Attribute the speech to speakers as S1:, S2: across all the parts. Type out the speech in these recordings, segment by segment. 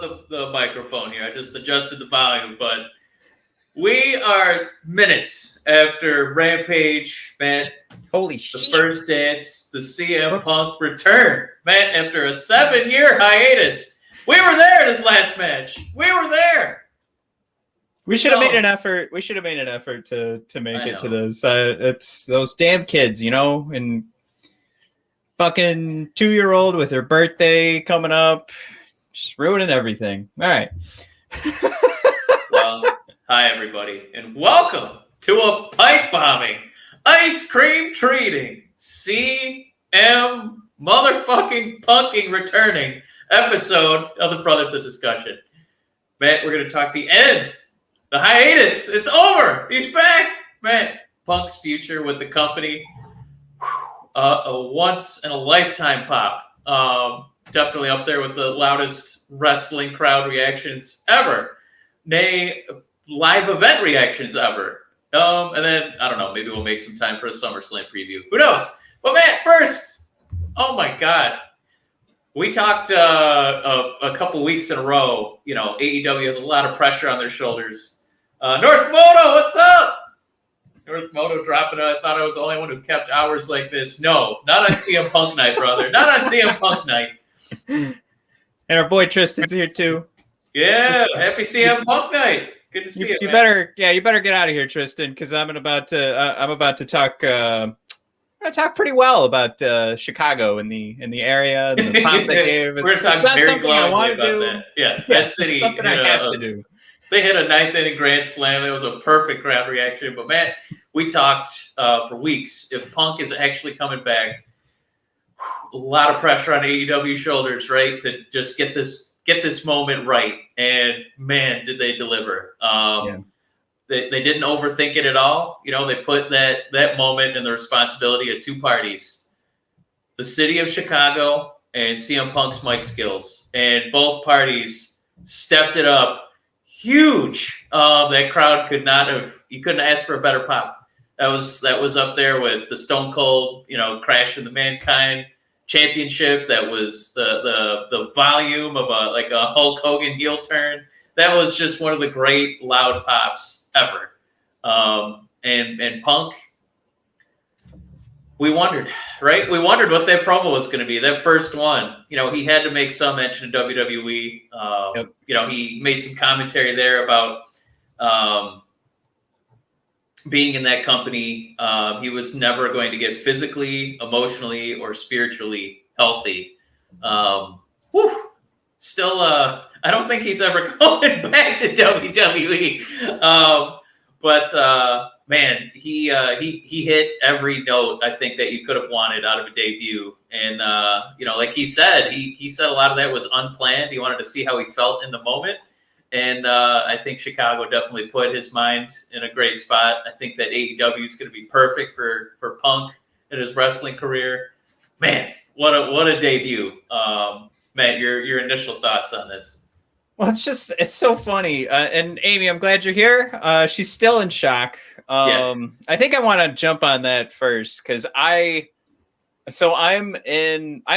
S1: out the microphone here. I just adjusted the volume, but we are minutes after Rampage, man.
S2: Holy
S1: shit. The
S2: shit.
S1: first dance, the CM Punk return, man, after a 7-year hiatus. We were there this last match. We were there.
S2: We should have made an effort. We should have made an effort to make it to those. It's those damn kids, and fucking 2-year-old with her birthday coming up, just ruining everything. All right.
S1: Well, hi everybody, and welcome to a pipe bombing, ice cream treating, CM motherfucking punking returning episode of the Brothers of Discussion. Matt, we're going to talk the end. The hiatus, it's over. He's back. Man, Punk's future with the company. A once-in-a-lifetime pop. Definitely up there with the loudest wrestling crowd reactions ever. Nay, live event reactions ever. And then, I don't know, maybe we'll make some time for a SummerSlam preview. Who knows? But Matt, first, oh my God. We talked a couple weeks in a row. AEW has a lot of pressure on their shoulders. North Moto, what's up? North Moto dropping it. I thought I was the only one who kept hours like this. No, not on CM Punk night, brother. Not on CM Punk night.
S2: And our boy Tristan's here too.
S1: Yeah, happy CM Punk night. Good to see you.
S2: You better get out of here, Tristan, because I'm about to talk. I talk pretty well about Chicago and the area and the pop they gave.
S1: We're talking very glowingly about that. Yeah, that city.
S2: Something I have to do.
S1: They hit a ninth inning grand slam. It was a perfect crowd reaction. But Matt, we talked for weeks. If Punk is actually coming back, a lot of pressure on AEW shoulders, right? To just get this moment right. And man, did they deliver. They didn't overthink it at all. They put that moment and the responsibility of two parties, the city of Chicago and CM Punk's mic skills. And both parties stepped it up. Huge. That crowd you couldn't ask for a better pop. That was up there with the Stone Cold, Crash in the Mankind Championship. That was the volume of a Hulk Hogan heel turn. That was just one of the great loud pops ever. And Punk, we wondered, right? We wondered what that promo was going to be. That first one, he had to make some mention of WWE.
S2: Yep.
S1: He made some commentary there about being in that company. He was never going to get physically, emotionally, or spiritually healthy. Still, I don't think he's ever going back to WWE. But man, he hit every note I think that you could have wanted out of a debut. And like he said, he said a lot of that was unplanned. He wanted to see how he felt in the moment. And I think Chicago definitely put his mind in a great spot. I think that AEW is going to be perfect for Punk in his wrestling career. Man, what a debut. Matt, your initial thoughts on this?
S2: Well, it's so funny. And Amy, I'm glad you're here. She's still in shock. I think I want to jump on that first because I'm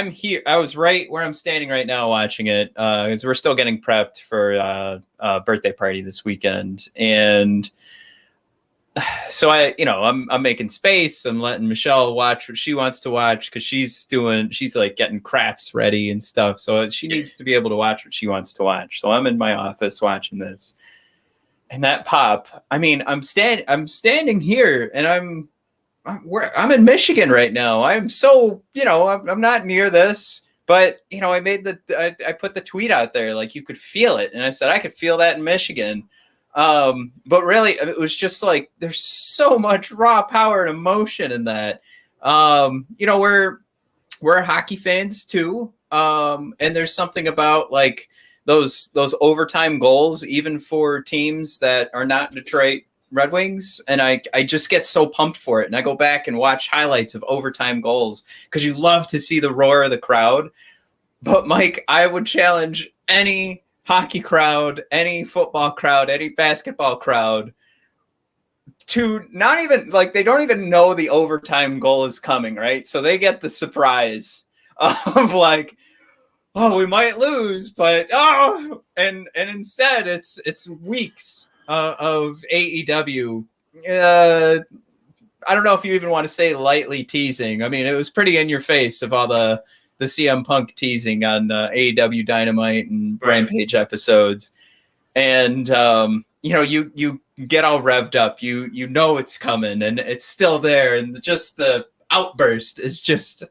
S2: here. I was right where I'm standing right now watching it because we're still getting prepped for a birthday party this weekend. And so I'm making space. I'm letting Michelle watch what she wants to watch because she's like getting crafts ready and stuff. So she needs to be able to watch what she wants to watch. So I'm in my office watching this, and that pop. I mean, I'm standing here, and I'm in Michigan right now. I'm so I'm not near this, but I put the tweet out there like you could feel it, and I said I could feel that in Michigan. But really it was just like there's so much raw power and emotion in that. We're hockey fans too, and there's something about like those overtime goals even for teams that are not Detroit Red Wings, and I just get so pumped for it, and I go back and watch highlights of overtime goals because you love to see the roar of the crowd. But Mike, I would challenge any hockey crowd, any football crowd, any basketball crowd to not even like they don't even know the overtime goal is coming, right? So they get the surprise of like, oh, we might lose, but and instead it's weeks of AEW. I don't know if you even want to say lightly teasing. I mean, it was pretty in your face of all the CM Punk teasing on AEW Dynamite and Rampage episodes, and you get all revved up. You know it's coming, and it's still there, and just the outburst is just.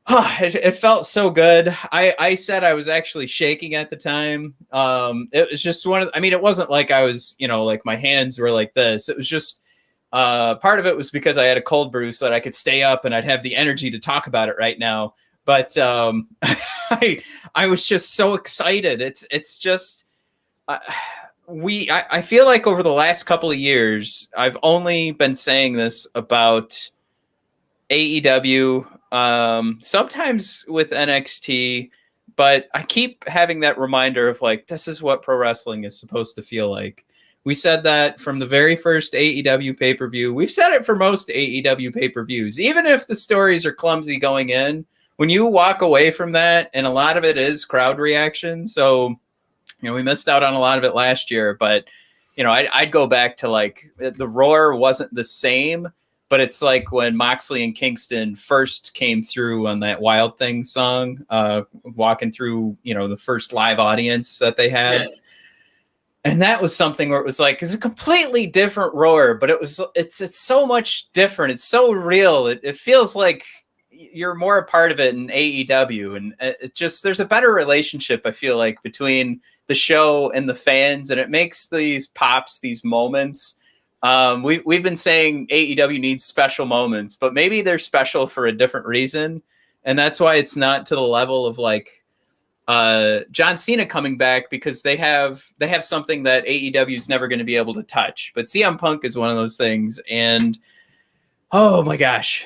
S2: It felt so good. I said I was actually shaking at the time. It was just it wasn't like I was, like my hands were like this. It was just part of it was because I had a cold brew so that I could stay up and I'd have the energy to talk about it right now. But I was just so excited. It's just I feel like over the last couple of years, I've only been saying this about AEW, sometimes with NXT, but I keep having that reminder of like, this is what pro wrestling is supposed to feel like. We said that from the very first AEW pay-per-view. We've said it for most AEW pay-per-views. Even if the stories are clumsy going in, when you walk away from that, and a lot of it is crowd reaction, so we missed out on a lot of it last year, but I'd go back to like the roar wasn't the same, but it's like when Moxley and Kingston first came through on that Wild Thing song, walking through, the first live audience that they had. Yeah. And that was something where it was like, it's a completely different roar, but it's so much different. It's so real. It feels like you're more a part of it in AEW. And it just, there's a better relationship, I feel like, between the show and the fans. And it makes these pops, these moments. We've been saying AEW needs special moments, but maybe they're special for a different reason. And that's why it's not to the level of like John Cena coming back, because they have something that AEW is never going to be able to touch. But CM Punk is one of those things. And oh my gosh,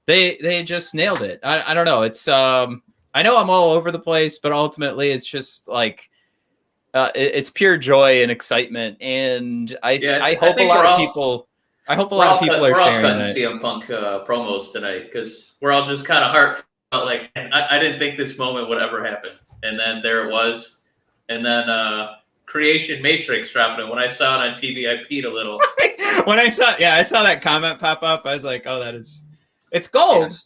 S2: they just nailed it. I don't know. It's I know I'm all over the place, but ultimately it's just like, it's pure joy and excitement, and I hope a lot of people are sharing
S1: that. CM Punk promos tonight because we're all just kind of heartfelt. Like I didn't think this moment would ever happen, and then there it was, and then Creation Matrix dropped it. When I saw it on TV, I peed a little.
S2: When I saw that comment pop up, I was like, "Oh, it's gold."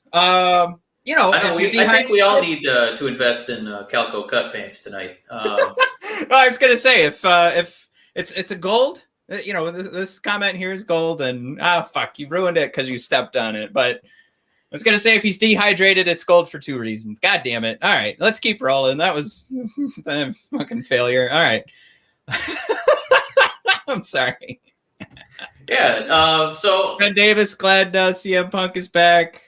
S2: Yeah.
S1: I think we all need to invest in Calico cut pants tonight.
S2: Well, I was gonna say if it's a gold, this comment here is gold, and fuck, you ruined it because you stepped on it. But I was gonna say if he's dehydrated, it's gold for 2 reasons. God damn it! All right, let's keep rolling. That was a fucking failure. All right, I'm sorry.
S1: Yeah. So
S2: Ben Davis, glad CM Punk is back.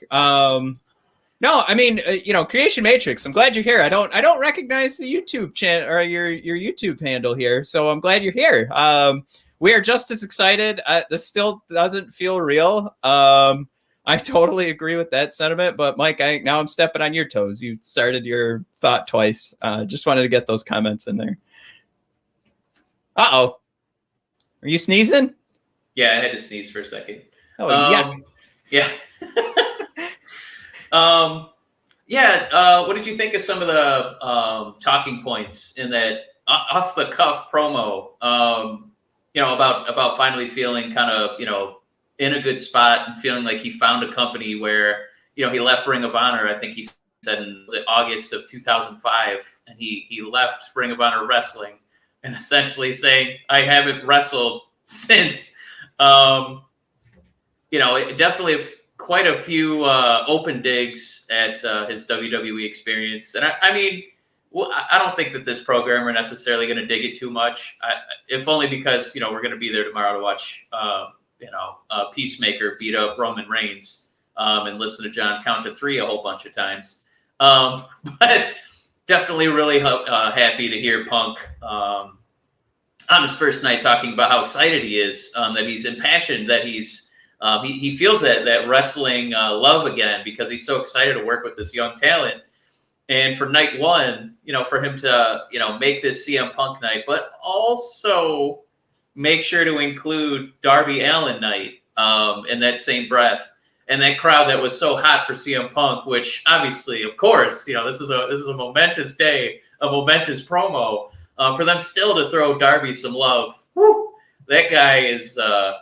S2: No, I mean, Creation Matrix. I'm glad you're here. I don't recognize the YouTube channel or your YouTube handle here, so I'm glad you're here. We are just as excited. This still doesn't feel real. I totally agree with that sentiment. But Mike, now I'm stepping on your toes. You started your thought twice. Just wanted to get those comments in there. Uh-oh. Are you sneezing?
S1: Yeah, I had to sneeze for a second.
S2: Oh, yuck.
S1: Yeah. What did you think of some of the talking points in that off the cuff promo? About finally feeling kind of in a good spot and feeling like he found a company where he left Ring of Honor. I think he said in August of 2005, and he left Ring of Honor Wrestling, and essentially saying, I haven't wrestled since. It definitely quite a few open digs at his WWE experience. And I don't think that this program are necessarily going to dig it too much, if only because, we're going to be there tomorrow to watch, Peacemaker beat up Roman Reigns and listen to John count to 3 a whole bunch of times. But definitely really happy to hear Punk on his first night talking about how excited he is, that he's impassioned, that he's he feels that wrestling love again because he's so excited to work with this young talent. And for night one, for him to, make this CM Punk night, but also make sure to include Darby Allin night in that same breath. and that crowd that was so hot for CM Punk, which obviously, of course, this is a momentous day, a momentous promo. For them still to throw Darby some love, whew, that guy is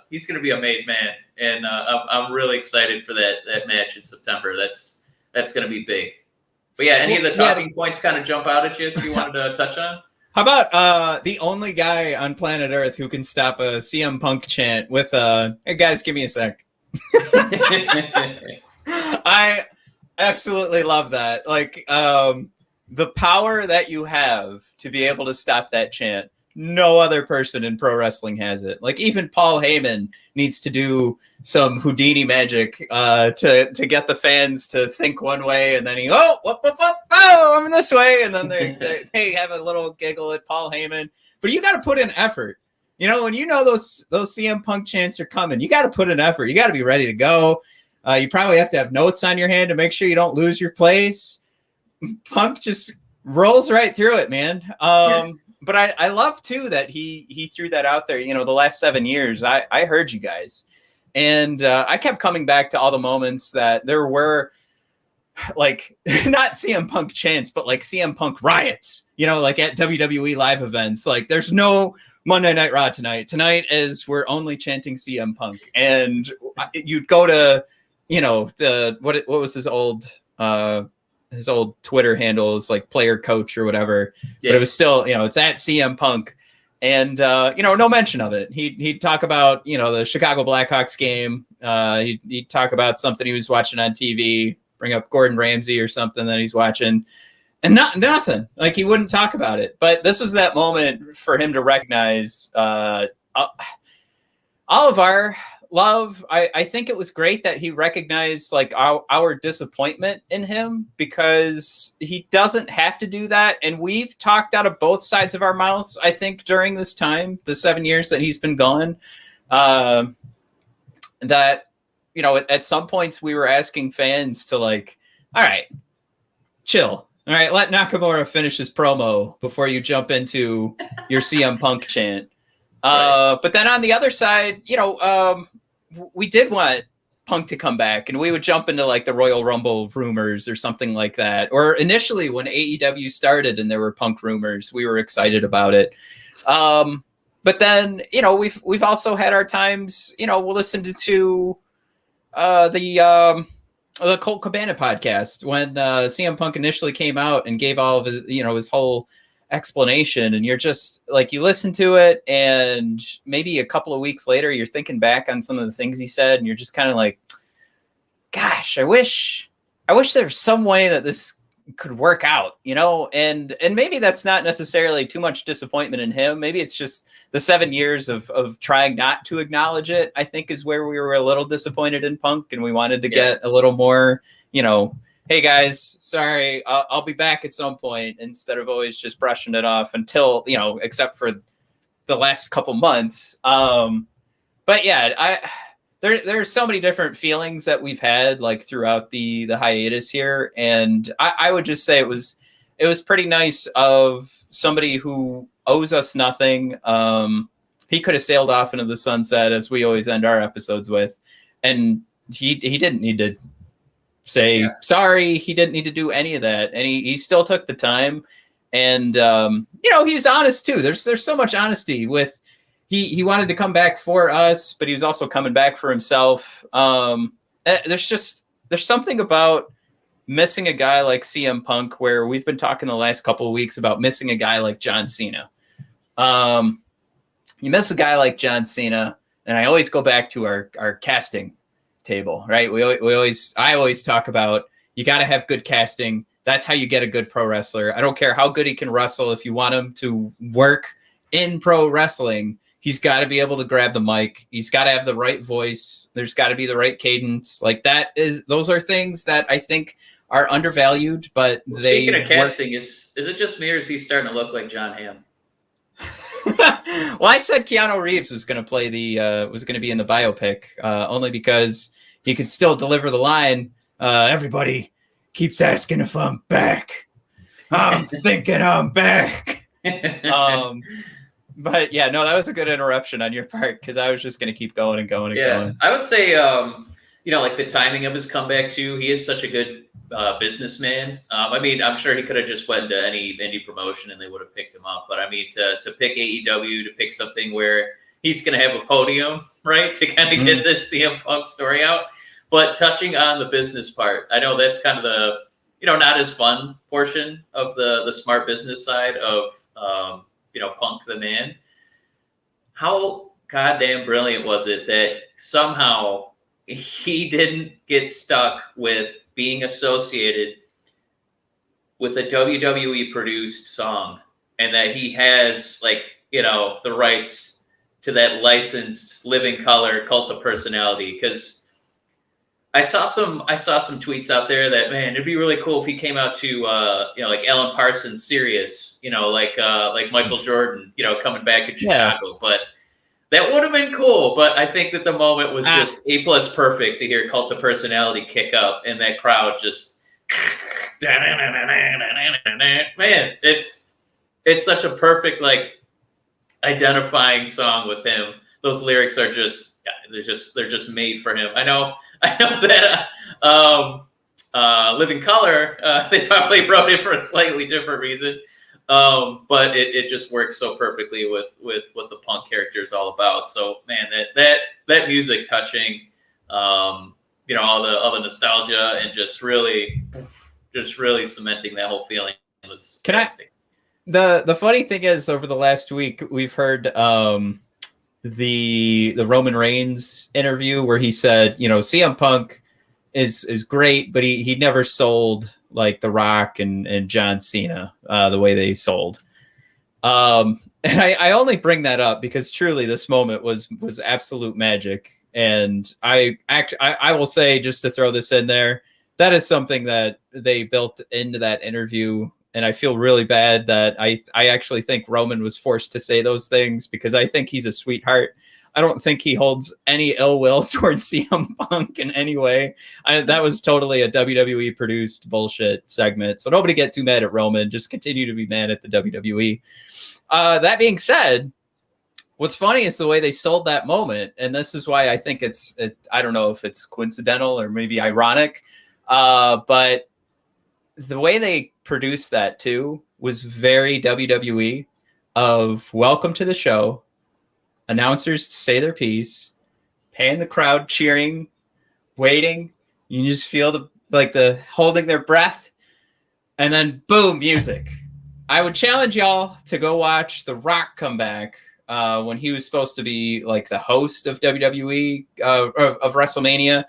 S1: he's going to be a made man, and I'm really excited for that match in September. That's going to be big. But yeah, any of the talking points kind of jump out at you that you wanted to touch on?
S2: How about the only guy on planet Earth who can stop a CM Punk chant with hey guys, give me a sec. I absolutely love that. Like, the power that you have to be able to stop that chant, no other person in pro wrestling has it. Like, even Paul Heyman needs to do some Houdini magic to get the fans to think one way, and then I'm this way, and then they have a little giggle at Paul Heyman. But you got to put in effort. When those CM Punk chants are coming, you got to put in effort. You got to be ready to go. You probably have to have notes on your hand to make sure you don't lose your place. Punk just rolls right through it, man. But I love too that he threw that out there. The last 7 years, I heard you guys, and I kept coming back to all the moments that there were, like, not CM Punk chants, but like CM Punk riots. Like at WWE live events. Like, there's no Monday Night Raw tonight. Tonight is we're only chanting CM Punk, and you'd go to what was his old Twitter handle is like player coach or whatever, but it was still, it's at CM Punk, and no mention of it. He'd talk about, the Chicago Blackhawks game. He'd talk about something he was watching on TV, bring up Gordon Ramsay or something that he's watching, and nothing. Like, he wouldn't talk about it. But this was that moment for him to recognize all of our love. I think it was great that he recognized like our disappointment in him, because he doesn't have to do that. And we've talked out of both sides of our mouths, I think, during this time, the 7 years that he's been gone, that, at some points we were asking fans to, like, all right, chill. All right, let Nakamura finish his promo before you jump into your CM Punk chant. Right. But then on the other side, we did want Punk to come back, and we would jump into like the Royal Rumble rumors or something like that. Or initially when AEW started and there were Punk rumors, we were excited about it. But then, we've also had our times, we'll listen to the Colt Cabana podcast when CM Punk initially came out and gave all of his, his whole explanation, and you're just like, you listen to it, and maybe a couple of weeks later you're thinking back on some of the things he said, and you're just kind of like, gosh, I wish there was some way that this could work out, and maybe that's not necessarily too much disappointment in him. Maybe it's just the 7 years of trying not to acknowledge it, I think, is where we were a little disappointed in Punk, and we wanted to get a little more, hey guys, sorry, I'll be back at some point, instead of always just brushing it off until, except for the last couple months. But yeah, there's so many different feelings that we've had like throughout the hiatus here. And I would just say it was pretty nice of somebody who owes us nothing. He could have sailed off into the sunset, as we always end our episodes with. And he didn't need to say sorry. He didn't need to do any of that. And he still took the time. And, he was honest too. There's so much honesty with, he wanted to come back for us, but he was also coming back for himself. There's something about missing a guy like CM Punk, where we've been talking the last couple of weeks about missing a guy like John Cena. You miss a guy like John Cena, and I always go back to our casting table, right? I always talk about, you got to have good casting. That's how you get a good pro wrestler. I don't care how good he can wrestle. If you want him to work in pro wrestling, he's got to be able to grab the mic. He's got to have the right voice. There's got to be the right cadence. Like those are things that I think are undervalued, but
S1: speaking of casting, is it just me, or is he starting to look like John Hamm?
S2: Well, I said Keanu Reeves was going to play was going to be in the biopic, only because he could still deliver the line. Everybody keeps asking if I'm back. I'm thinking I'm back. But yeah, no, that was a good interruption on your part, because I was just going to keep going and going and going.
S1: I would say like the timing of his comeback too. He is such a good businessman. I mean, I'm sure he could have just went to any indie promotion and they would have picked him up. But I mean, to pick AEW, to pick something where he's going to have a podium, right, to kind of get this CM Punk story out. But touching on the business part, I know that's kind of the not as fun portion of the smart business side of Punk the man. How goddamn brilliant was it that somehow he didn't get stuck with being associated with a WWE produced song, and that he has the rights to that licensed Living Color Cult of Personality? Because I saw some tweets out there that, man, it'd be really cool if he came out to like Alan Parsons Sirius, like Michael Jordan, coming back in Chicago. But that would have been cool. But I think that the moment was just A+ perfect to hear Cult of Personality kick up and that crowd just man, it's such a perfect identifying song with him. Those lyrics are they're just made for him. I know that Living Color, they probably wrote it for a slightly different reason, but it just works so perfectly with what the Punk character is all about. So man, that music touching, all the nostalgia and just really cementing that whole feeling was fantastic.
S2: The funny thing is, over the last week, we've heard the Roman Reigns interview where he said, CM Punk is great, but he never sold like The Rock and John Cena the way they sold. And I only bring that up because truly this moment was absolute magic. And I will say, just to throw this in there, that is something that they built into that interview. And I feel really bad that I actually think Roman was forced to say those things because I think he's a sweetheart. I don't think he holds any ill will towards CM Punk in any way. That was totally a WWE produced bullshit segment. So nobody get too mad at Roman. Just continue to be mad at the WWE. That being said, what's funny is the way they sold that moment. And this is why I think I don't know if it's coincidental or maybe ironic, but the way they produced that too was very WWE of welcome to the show, announcers to say their piece, paying the crowd cheering, waiting. You just feel the holding their breath, and then boom, music. I would challenge y'all to go watch The Rock come back when he was supposed to be like the host of WWE of WrestleMania.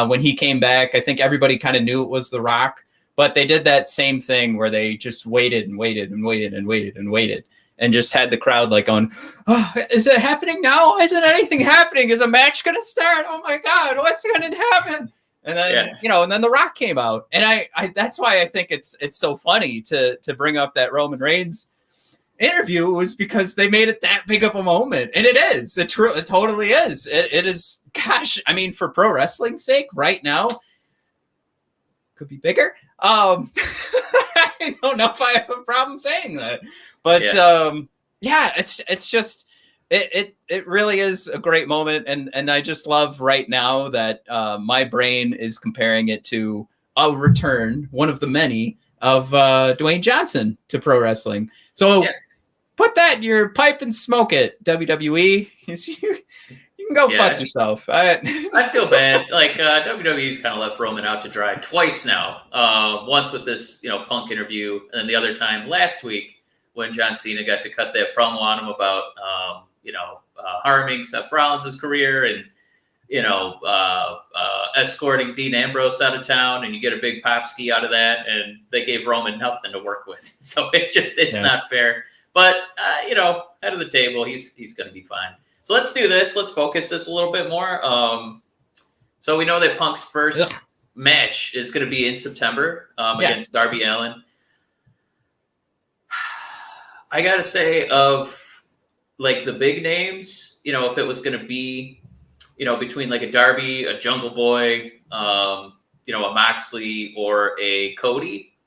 S2: When he came back, I think everybody kind of knew it was The Rock. But they did that same thing where they just waited and waited and waited and waited and waited and just had the crowd going, oh, is it happening now? Isn't anything happening? Is a match going to start? Oh my God, what's going to happen? And then, and then The Rock came out. And I that's why I think it's so funny to bring up that Roman Reigns interview, was because they made it that big of a moment. And it is. It totally is. It is, gosh, I mean, for pro wrestling's sake right now, could be bigger. I don't know if I have a problem saying that, but it's just it really is a great moment, and I just love right now that my brain is comparing it to a return, one of the many, of Dwayne Johnson to pro wrestling. So put that in your pipe and smoke it, WWE. You can go fuck yourself. I
S1: feel bad. WWE's kind of left Roman out to dry twice now. Once with this, Punk interview, and then the other time last week when John Cena got to cut that promo on him about, harming Seth Rollins' career and, escorting Dean Ambrose out of town, and you get a big pop ski out of that, and they gave Roman nothing to work with. So it's not fair. But head of the table, he's going to be fine. So let's do this. Let's focus this a little bit more. So we know that Punk's first match is going to be in September against Darby Allin. I got to say, of the big names, if it was going to be, between a Darby, a Jungle Boy, a Moxley, or a Cody,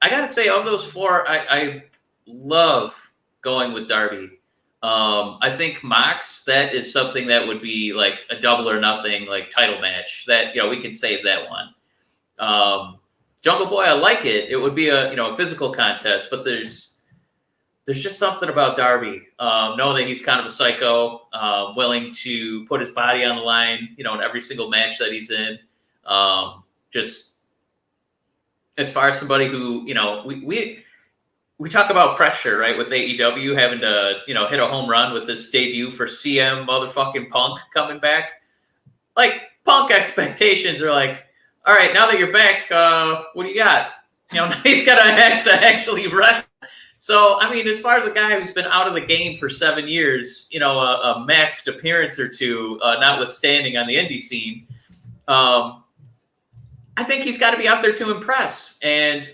S1: I got to say, of those four, I love going with Darby. I think Mox, that is something that would be like a double or nothing like title match. That we can save that one. Jungle Boy, I like it. It would be a physical contest, but there's just something about Darby, knowing that he's kind of a psycho, willing to put his body on the line, in every single match that he's in. Just as far as somebody who, we talk about pressure, right? With AEW having to, hit a home run with this debut for CM motherfucking Punk coming back. Like, Punk expectations are like, all right, now that you're back, what do you got? Now he's got to have to actually rest. So, I mean, as far as a guy who's been out of the game for 7 years, a masked appearance or two, notwithstanding on the indie scene, I think he's got to be out there to impress. And,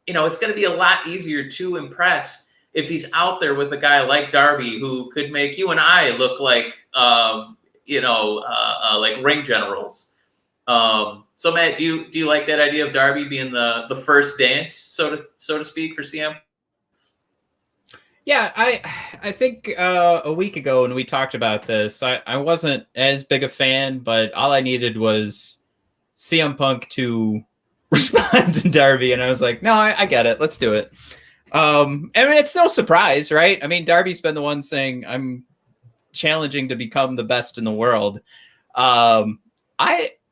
S1: it's going to be a lot easier to impress if he's out there with a guy like Darby, who could make you and I look like, like ring generals. So, Matt, do you like that idea of Darby being the first dance, so to speak, for CM?
S2: Yeah, I think a week ago when we talked about this, I wasn't as big a fan, but all I needed was CM Punk to respond to Darby, and I was like, no, I get it. Let's do it. I mean, it's no surprise, right? I mean, Darby's been the one saying, I'm challenging to become the best in the world. I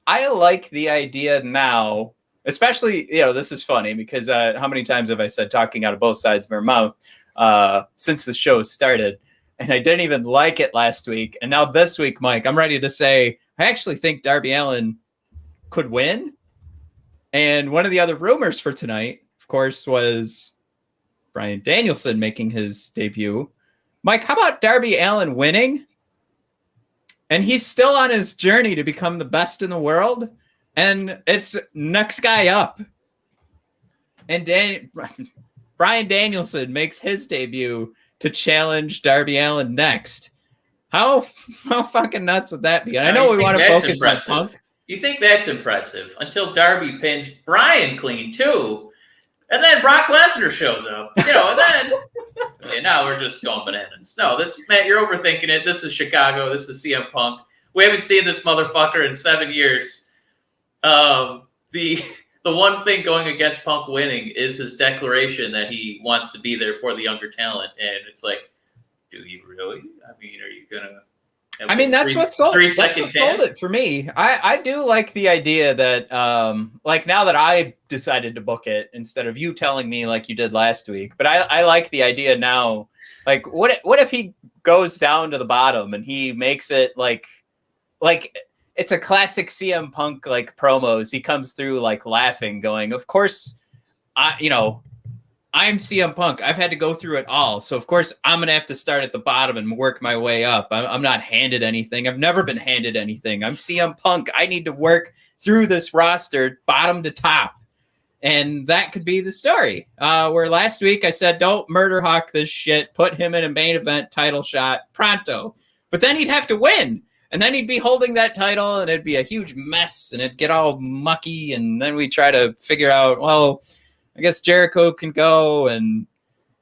S2: like the idea now, especially, this is funny because how many times have I said talking out of both sides of our mouth since the show started, and I didn't even like it last week. And now this week, Mike, I'm ready to say, I actually think Darby Allin could win. And one of the other rumors for tonight, of course, was Bryan Danielson making his debut. Mike, how about Darby Allin winning? And he's still on his journey to become the best in the world. And it's next guy up. And Bryan Danielson makes his debut to challenge Darby Allin next. How fucking nuts would that be? And I know we want to focus on Punk.
S1: You think that's impressive until Darby pins Bryan clean too, and then Brock Lesnar shows up. And then now we're just going bananas. No, Matt, you're overthinking it. This is Chicago. This is CM Punk. We haven't seen this motherfucker in 7 years. The one thing going against Punk winning is his declaration that he wants to be there for the younger talent, and it's like, do you really? I mean, are you gonna?
S2: That's what sold it for me. I do like the idea that, like, now that I decided to book it instead of you telling me like you did last week, but I like the idea now. Like, what if he goes down to the bottom and he makes it like it's a classic CM Punk like promos. He comes through like laughing, going, "Of course, I'm CM Punk. I've had to go through it all. So, of course, I'm going to have to start at the bottom and work my way up. I'm not handed anything. I've never been handed anything. I'm CM Punk. I need to work through this roster bottom to top." And that could be the story. Where last week I said, don't murder hawk this shit. Put him in a main event title shot pronto. But then he'd have to win. And then he'd be holding that title and it'd be a huge mess and it'd get all mucky. And then we try to figure out, well, I guess Jericho can go and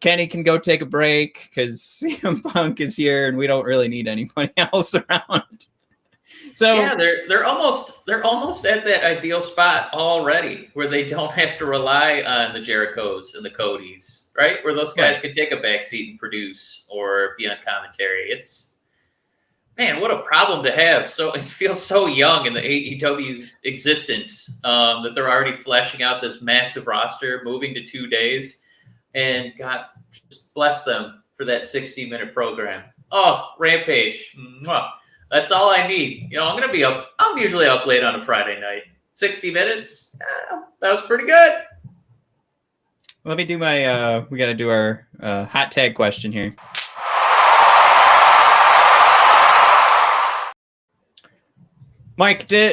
S2: Kenny can go take a break because CM Punk is here and we don't really need anybody else around. So
S1: yeah, they're almost at that ideal spot already where they don't have to rely on the Jerichos and the Codys, right? Where those guys can take a back seat and produce or be on commentary. Man, what a problem to have. So it feels so young in the AEW's existence that they're already fleshing out this massive roster, moving to 2 days, and God, just bless them for that 60-minute program. Oh, Rampage. Mwah. That's all I need. I'm usually up late on a Friday night. 60 minutes, that was pretty good.
S2: Let me do my, we got to do our hot tag question here. Mike, do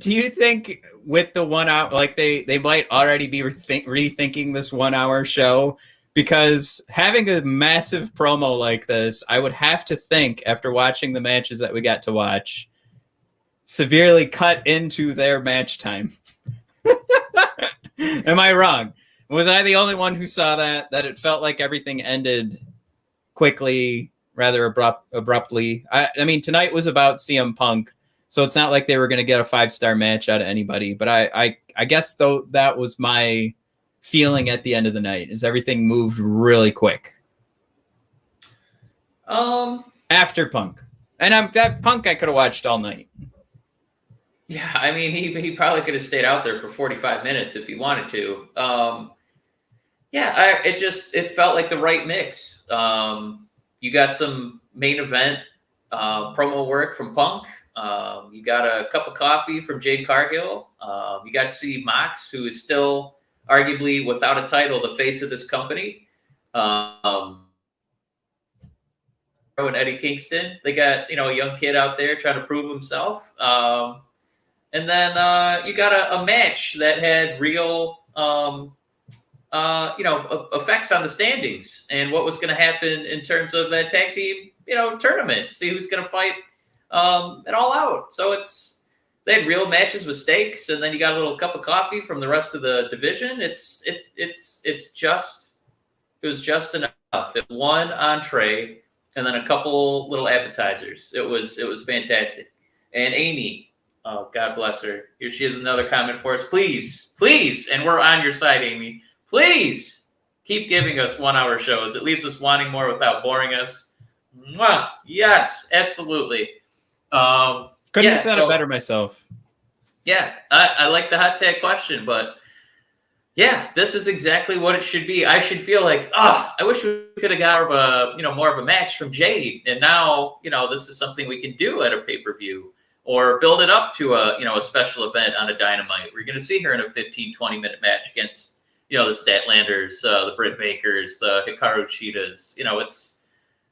S2: you think with the 1 hour, like they might already be rethinking this 1 hour show? Because having a massive promo like this, I would have to think, after watching the matches that we got to watch, severely cut into their match time. Am I wrong? Was I the only one who saw that it felt like everything ended quickly rather abruptly. I mean, tonight was about CM Punk, so it's not like they were going to get a 5-star match out of anybody. But I guess though that was my feeling at the end of the night, is everything moved really quick. After Punk, and that Punk I could have watched all night.
S1: Yeah, I mean, he probably could have stayed out there for 45 minutes if he wanted to. It felt like the right mix. You got some main event promo work from Punk. You got a cup of coffee from Jade Cargill. You got to see Mox, who is still arguably without a title, the face of this company. And Eddie Kingston. They got, a young kid out there trying to prove himself. And then you got a match that had real, effects on the standings and what was going to happen in terms of that tag team, tournament. See who's going to fight it all out. So they had real matches with stakes, and then you got a little cup of coffee from the rest of the division. It was just enough. It one entree and then a couple little appetizers. It was fantastic. And Amy, oh, God bless her. Here she is, another comment for us. Please, and we're on your side, Amy. Please keep giving us 1-hour shows. It leaves us wanting more without boring us. Mwah! Yes, absolutely.
S2: Couldn't have said it better myself.
S1: Yeah, I like the hot tag question, but yeah, this is exactly what it should be. I should feel like, I wish we could have got more of a match from Jade, and now this is something we can do at a pay-per-view. Or build it up to a special event on a Dynamite. We're going to see her in a 15, 20-minute match against, the Statlanders, the Britt Bakers, the Hikaru Shidas.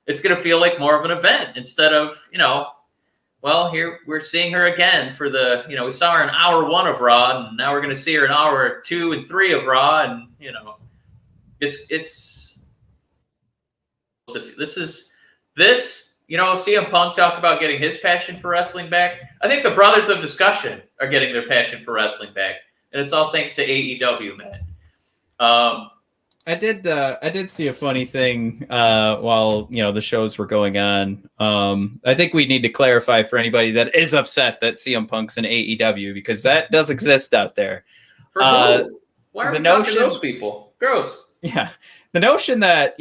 S1: It's going to feel like more of an event instead of, here we're seeing her again for the, we saw her in hour 1 of Raw, and now we're going to see her in hour 2 and 3 of Raw. And, CM Punk talked about getting his passion for wrestling back. I think the Brothers of Discussion are getting their passion for wrestling back, and it's all thanks to AEW, man.
S2: I did see a funny thing while the shows were going on. I think we need to clarify for anybody that is upset that CM Punk's in AEW, because that does exist out there.
S1: For who? Why are we talking to those people? Gross.
S2: Yeah, the notion that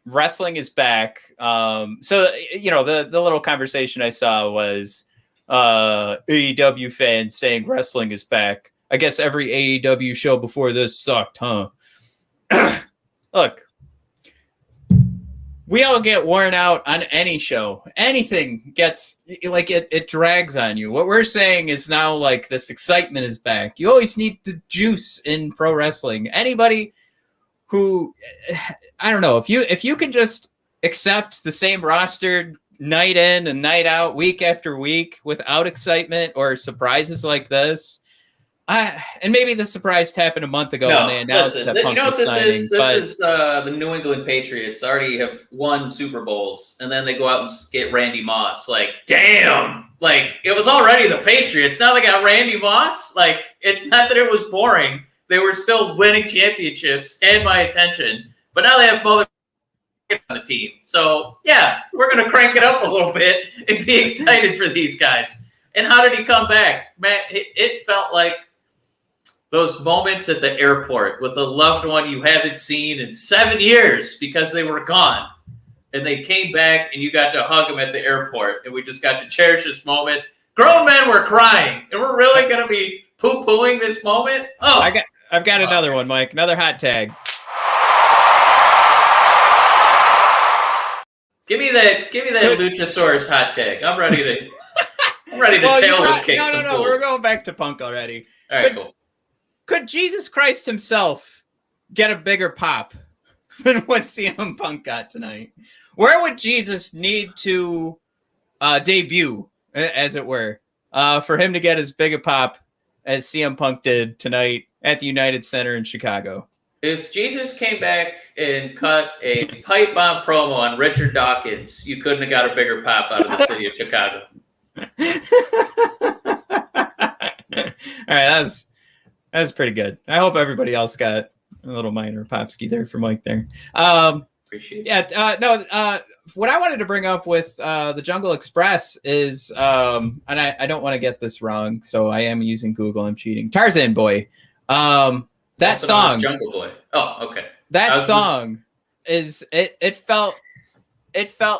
S2: wrestling is back. So the little conversation I saw was AEW fans saying wrestling is back. I guess every AEW show before this sucked, huh? Look, we all get worn out on any show. Anything gets it drags on you. What we're saying is now this excitement is back. You always need the juice in pro wrestling. Anybody who, I don't know, if you can just accept the same roster night in and night out, week after week, without excitement or surprises like this, and maybe the surprise happened a month ago when they announced that Punk was signing.
S1: This is the New England Patriots already have won Super Bowls, and then they go out and get Randy Moss. Damn! It was already the Patriots. Now they got Randy Moss. It's not that it was boring. They were still winning championships and my attention. But now they have mother on the team. So, yeah, we're going to crank it up a little bit and be excited for these guys. And how did he come back? Man, it felt like those moments at the airport with a loved one you haven't seen in 7 years because they were gone. And they came back and you got to hug them at the airport. And we just got to cherish this moment. Grown men were crying. And we're really going to be poo-pooing this moment? Oh,
S2: I've got another one, Mike. Another hot tag.
S1: Give me that Luchasaurus hot tag. I'm ready to tail the kick.
S2: No. We're going back to Punk already.
S1: All right, cool.
S2: Could Jesus Christ himself get a bigger pop than what CM Punk got tonight? Where would Jesus need to debut, as it were, for him to get as big a pop as CM Punk did tonight at the United Center in Chicago?
S1: If Jesus came back and cut a pipe bomb promo on Richard Dawkins, you couldn't have got a bigger pop out of the city of Chicago.
S2: All right, that was pretty good. I hope everybody else got a little minor popski there for Mike there.
S1: Appreciate it.
S2: Yeah, what I wanted to bring up with the Jungle Express is, and I don't want to get this wrong, so I am using Google. I'm cheating. Tarzan Boy. That
S1: Also known as
S2: song.
S1: Jungle Boy. Oh, okay.
S2: That song is it felt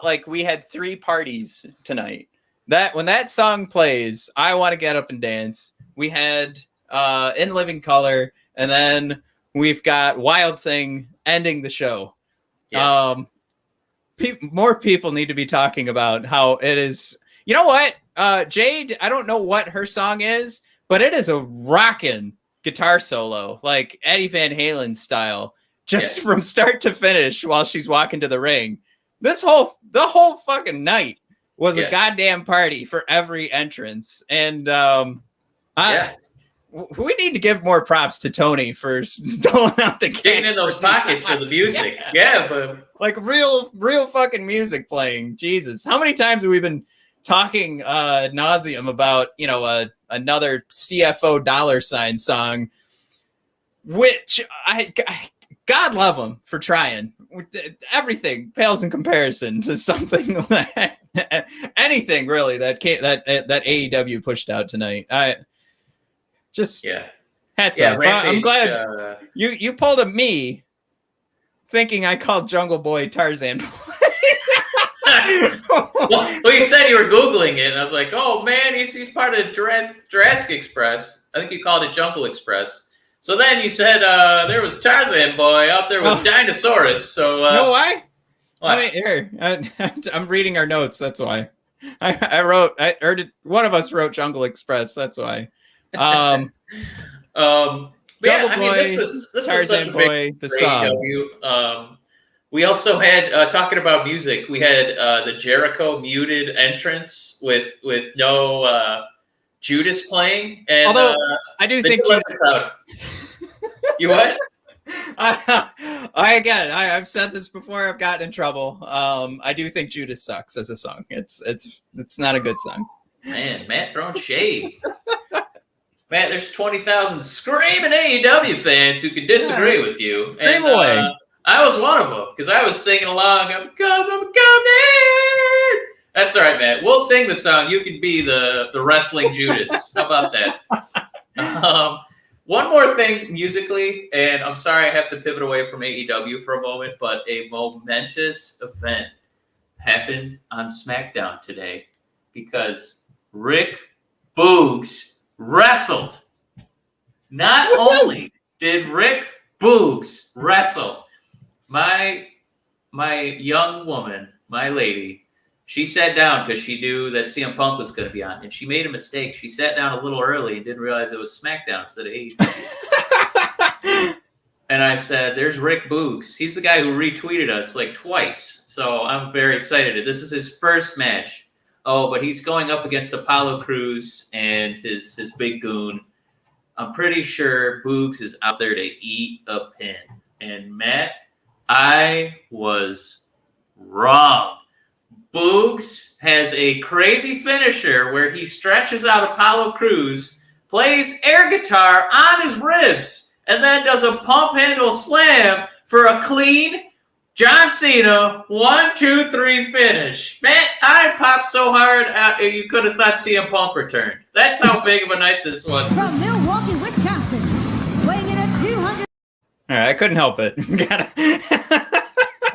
S2: like we had 3 parties tonight. That when that song plays, I want to get up and dance. We had In Living Color, and then we've got Wild Thing ending the show. Yeah. More people need to be talking about how it is. You know what? Jade, I don't know what her song is, but it is a rockin' guitar solo, like Eddie Van Halen style, just from start to finish while she's walking to the ring. The whole fucking night was a goddamn party for every entrance. And we need to give more props to Tony for doling out the
S1: digging in those pockets for the music. But
S2: like real fucking music playing. Jesus, how many times have we been talking nauseum about another CFO $sign song, which God love him for trying. Everything pales in comparison to something that anything really that AEW pushed out tonight. Hats off. Rampage, I'm glad you pulled a me thinking I called Jungle Boy Tarzan Boy.
S1: well, you said you were Googling it, and I was like, oh man, he's part of Jurassic Express. I think you called it Jungle Express. So then you said there was Tarzan Boy out there with Dinosaurus. So
S2: no, why? Wait, here. I'm reading our notes. That's why. I heard one of us wrote Jungle Express. That's why. Jungle Boy,
S1: this was
S2: Tarzan Boy, the song.
S1: We also had talking about music. We had the Jericho muted entrance with no Judas playing. And,
S2: although I do think
S1: you what?
S2: I've said this before. I've gotten in trouble. I do think Judas sucks as a song. It's not a good song.
S1: Man, Matt throwing shade. Matt, there's 20,000 screaming AEW fans who could disagree with you.
S2: And
S1: I was one of them because I was singing along. I'm coming. That's all right, Matt. We'll sing the song. You can be the wrestling Judas. How about that? One more thing musically, and I'm sorry I have to pivot away from AEW for a moment, but a momentous event happened on SmackDown today because Rick Boogs wrestled. Not only did Rick Boogs wrestle, my young woman, my lady, she sat down because she knew that CM Punk was going to be on, and she made a mistake. She sat down a little early and didn't realize it was SmackDown instead of AEW. And I said, there's Rick Boogs. He's the guy who retweeted us like twice. So I'm very excited. This is his first match. Oh, but he's going up against Apollo Crews and his big goon. I'm pretty sure Boogs is out there to eat a pin. And Matt, I was wrong. Boogs has a crazy finisher where he stretches out Apollo Crews, plays air guitar on his ribs, and then does a pump handle slam for a clean John Cena 1, 2, 3 finish. Man, I popped so hard you could have thought CM Punk returned. That's how big of a night this was.
S3: From Milwaukee, Wisconsin, weighing in at 200.
S2: All right, I couldn't help it.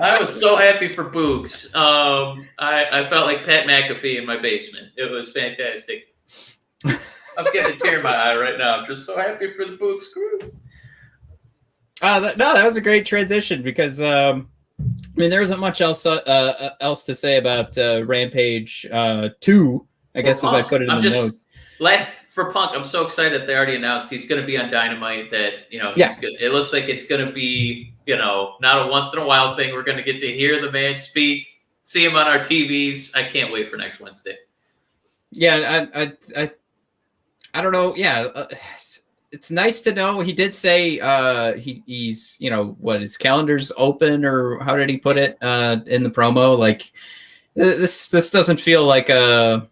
S1: I was so happy for Boogs. I felt like Pat McAfee in my basement. It was fantastic. I'm getting a tear in my eye right now. I'm just so happy for the Boogs Crews.
S2: That was a great transition because there isn't much else to say about Rampage 2. I guess as I put it in the notes.
S1: For Punk, I'm so excited they already announced he's going to be on Dynamite. That it looks like it's going to be not a once in a while thing. We're going to get to hear the man speak, see him on our TVs. I can't wait for next Wednesday.
S2: Yeah, I don't know. Yeah, it's nice to know. He did say he's his calendar's open, or how did he put it in the promo? Like this doesn't feel like a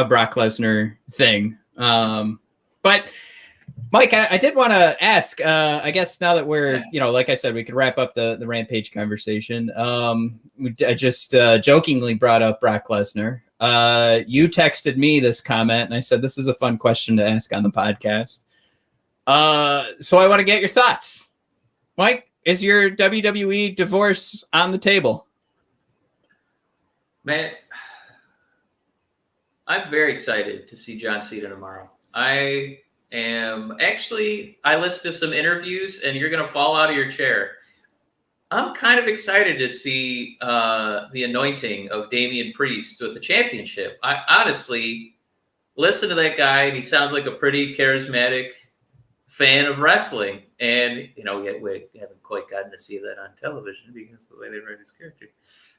S2: Brock Lesnar thing. But Mike, I did want to ask, I guess now that we're, like I said, we could wrap up the Rampage conversation. I just jokingly brought up Brock Lesnar. You texted me this comment, and I said, this is a fun question to ask on the podcast. So I want to get your thoughts. Mike, is your WWE divorce on the table?
S1: Man, I'm very excited to see John Cena tomorrow. I listened to some interviews, and you're going to fall out of your chair. I'm kind of excited to see the anointing of Damian Priest with the championship. I honestly listen to that guy, and he sounds like a pretty charismatic fan of wrestling. And, we haven't quite gotten to see that on television because of the way they write his character.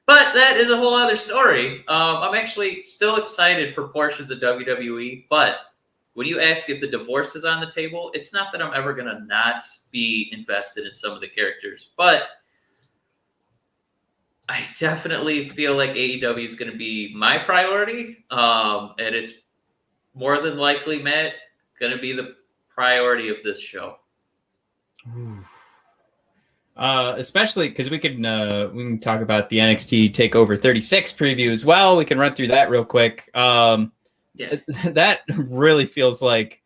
S1: But that is a whole other story. I'm actually still excited for portions of WWE, but when you ask if the divorce is on the table, it's not that I'm ever going to not be invested in some of the characters, but I definitely feel like AEW is going to be my priority, and it's more than likely, Matt, going to be the priority of this show.
S2: Especially because we can talk about the NXT TakeOver 36 preview as well. We can run through that real quick. That really feels like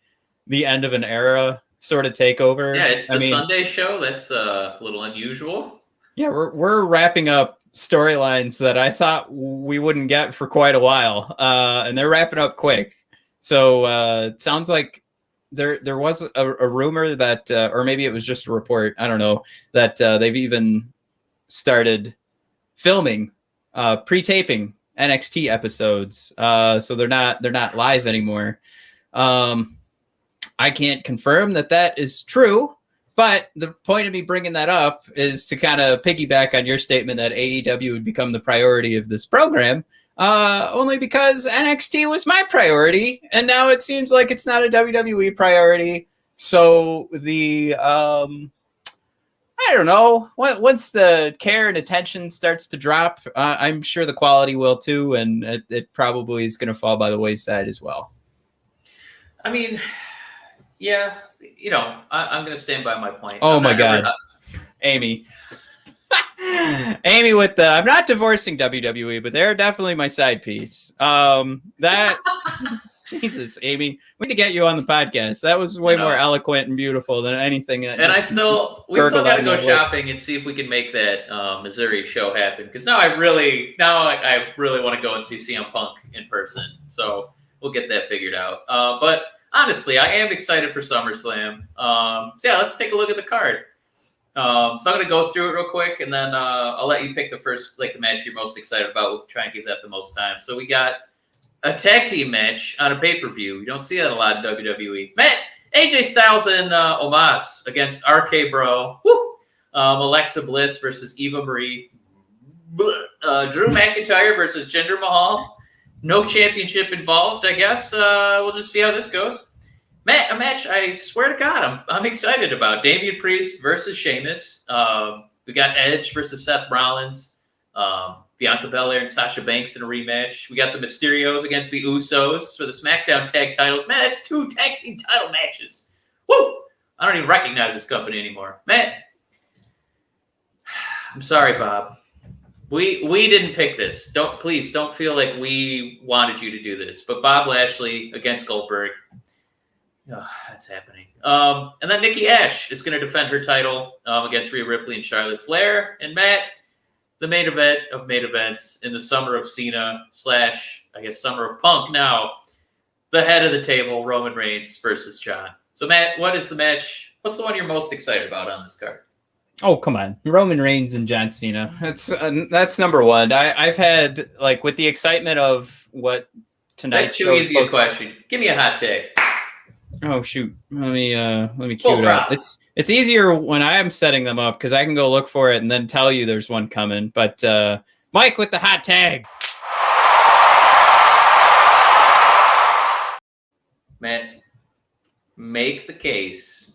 S2: the end of an era sort of takeover.
S1: Yeah, it's the Sunday show. That's a little unusual.
S2: Yeah, we're wrapping up storylines that I thought we wouldn't get for quite a while, and they're wrapping up quick. So it sounds like there was a rumor that, or maybe it was just a report, I don't know, that they've even started filming, pre-taping NXT episodes. So they're not live anymore. I can't confirm that is true, but the point of me bringing that up is to kind of piggyback on your statement that AEW would become the priority of this program. Only because NXT was my priority, and now it seems like it's not a WWE priority. So I don't know. Once the care and attention starts to drop, I'm sure the quality will too, and it probably is going to fall by the wayside as well.
S1: I mean, yeah, I'm going to stand by my point.
S2: Oh my God, Amy. Amy with I'm not divorcing WWE, but they're definitely my side piece. Jesus, Amy, we need to get you on the podcast. That was way more eloquent and beautiful than anything.
S1: And we still got to go shopping and see if we can make that Missouri show happen. Because now I really want to go and see CM Punk in person. So we'll get that figured out. But honestly, I am excited for SummerSlam. So yeah, let's take a look at the card. So I'm going to go through it real quick, and then I'll let you pick the match you're most excited about. We'll try and give that the most time. So we got a tag team match on a pay-per-view. You don't see that a lot in WWE. Matt, AJ Styles and Omos against RK Bro. Woo! Alexa Bliss versus Eva Marie. Drew McIntyre versus Jinder Mahal. No championship involved, I guess. We'll just see how this goes. Matt, a match I swear to God I'm excited about. Damian Priest versus Sheamus. We got Edge versus Seth Rollins. Bianca Belair and Sasha Banks in a rematch. We got the Mysterios against the Usos for the SmackDown tag titles. Man, that's 2 tag team title matches. Woo! I don't even recognize this company anymore. Man, I'm sorry, Bob. We didn't pick this. Please don't feel like we wanted you to do this. But Bob Lashley against Goldberg. Oh, that's happening. And then Nikki Ash is going to defend her title against Rhea Ripley and Charlotte Flair. And Matt, the main event of main events in the summer of Cena / I guess summer of Punk now, the head of the table, Roman Reigns versus John. So Matt, what is the match? What's the one you're most excited about on this card?
S2: Oh, come on. Roman Reigns and John Cena. That's number one. I've had, with the excitement of what tonight's show is.
S1: That's too easy a question. Give me a hot take.
S2: Oh shoot! Let me cue it up. It's easier when I am setting them up because I can go look for it and then tell you there's one coming. But Mike with the hot tag.
S1: Matt, make the case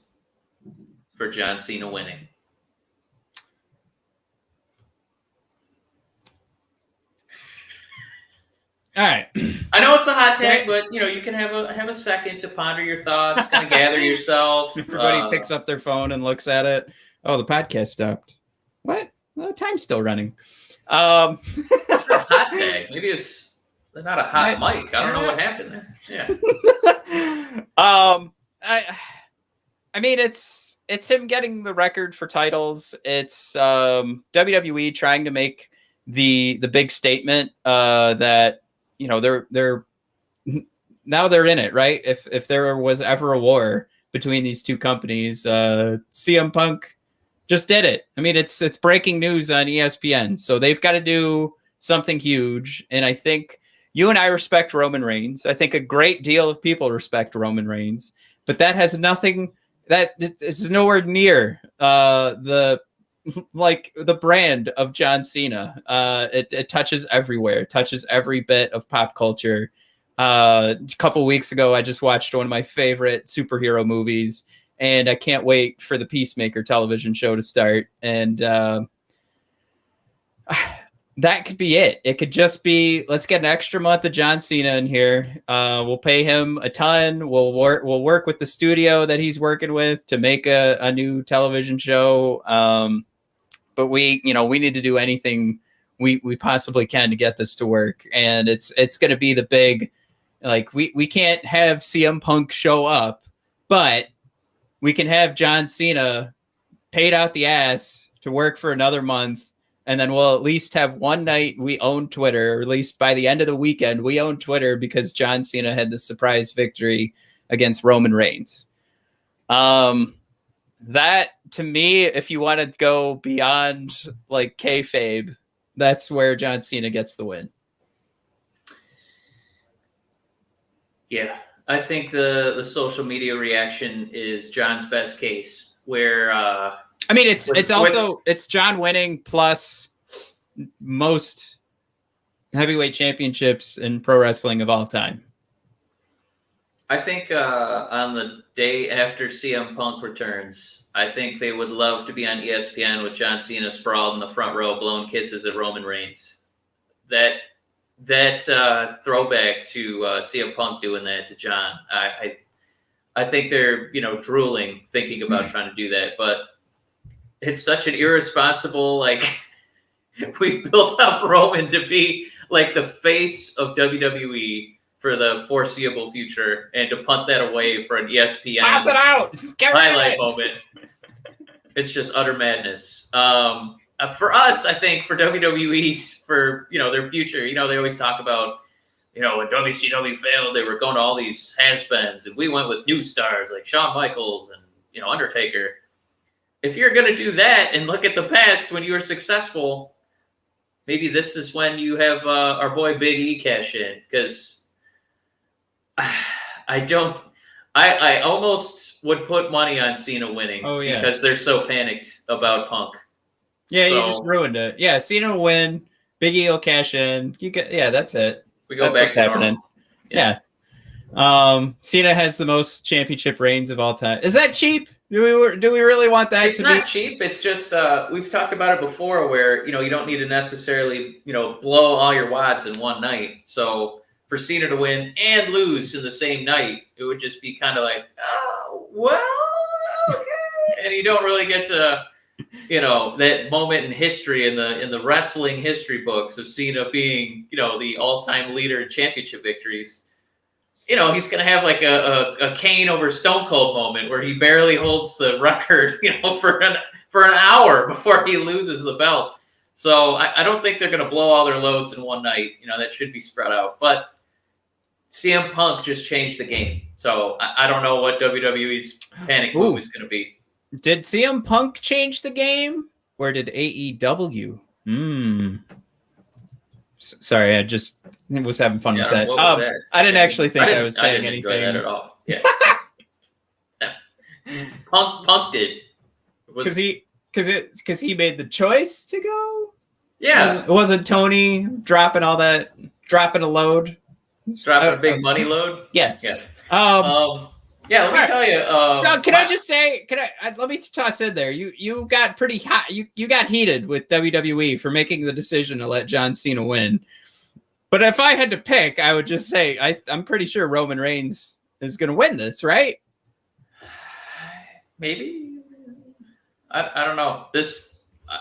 S1: for John Cena winning.
S2: All right.
S1: I know it's a hot take, but you can have a second to ponder your thoughts, kind of gather yourself.
S2: Everybody picks up their phone and looks at it. Oh, the podcast stopped. What? Well, the time's still running.
S1: It's not a hot take. Maybe it's not a hot mic. I don't know what happened there. Yeah.
S2: I mean, it's him getting the record for titles. It's WWE trying to make the big statement that they're now they're in it, right? If there was ever a war between these two companies, CM Punk just did it. I mean, it's breaking news on ESPN, so they've got to do something huge. And I think you and I respect Roman Reigns. I think a great deal of people respect Roman Reigns, but that has nothing. That is nowhere near the brand of John Cena. It touches everywhere. It touches every bit of pop culture. A couple weeks ago, I just watched one of my favorite superhero movies, and I can't wait for the Peacemaker television show to start. And that could be it. It could just be, let's get an extra month of John Cena in here. We'll pay him a ton. We'll work with the studio that he's working with to make a new television show. But we need to do anything we possibly can to get this to work. And it's going to be the big, we can't have CM Punk show up, but we can have John Cena paid out the ass to work for another month. And then we'll at least have one night we own Twitter, or at least by the end of the weekend, we own Twitter because John Cena had the surprise victory against Roman Reigns. That, to me, if you want to go beyond kayfabe, that's where John Cena gets the win.
S1: Yeah, I think the social media reaction is John's best case, where
S2: I mean, it's John winning plus most heavyweight championships in pro wrestling of all time.
S1: I think on the day after CM Punk returns, I think they would love to be on ESPN with John Cena sprawled in the front row, blowing kisses at Roman Reigns. That throwback to CM Punk doing that to John. I think they're drooling thinking about trying to do that, but it's such an irresponsible, we've built up Roman to be the face of WWE for the foreseeable future, and to punt that away for an ESPN
S2: pass it out,
S1: highlight moment. It's just utter madness. For us, I think for WWE's, for their future, they always talk about, when WCW failed, they were going to all these has-beens, and we went with new stars like Shawn Michaels and Undertaker. If you're going to do that and look at the past when you were successful, maybe this is when you have our boy Big E cash in, because I almost would put money on Cena winning.
S2: Oh, yeah.
S1: Because they're so panicked about Punk.
S2: Yeah, you just ruined it. Yeah, Cena will win, Big E will cash in. That's it.
S1: We go back to
S2: happening.
S1: normal.
S2: Yeah. Cena has the most championship reigns of all time. Is that cheap? Do we really want that?
S1: It's not cheap. It's just we've talked about it before, where you don't need to necessarily blow all your wads in one night. So for Cena to win and lose in the same night, it would just be kind of oh well, okay. And you don't really get to that moment in history in the wrestling history books of Cena being the all-time leader in championship victories. He's going to have a Kane over Stone Cold moment where he barely holds the record, for an hour before he loses the belt. So I don't think they're going to blow all their loads in one night. That should be spread out. But CM Punk just changed the game. So I don't know what WWE's panic move is going to be.
S2: Did CM Punk change the game, or did AEW? Sorry, I just was having fun with that. I didn't actually think I was saying anything.
S1: I didn't enjoy that at all. Yeah. Punk did.
S2: Because he made the choice to go.
S1: Yeah.
S2: It wasn't Tony dropping a load.
S1: Dropping a big money load.
S2: Yeah.
S1: Yeah. Let me tell you.
S2: I just say? Let me toss in there. You got pretty hot. You got heated with WWE for making the decision to let John Cena win. But if I had to pick, I would just say I'm pretty sure Roman Reigns is going to win this, right?
S1: Maybe. I don't know.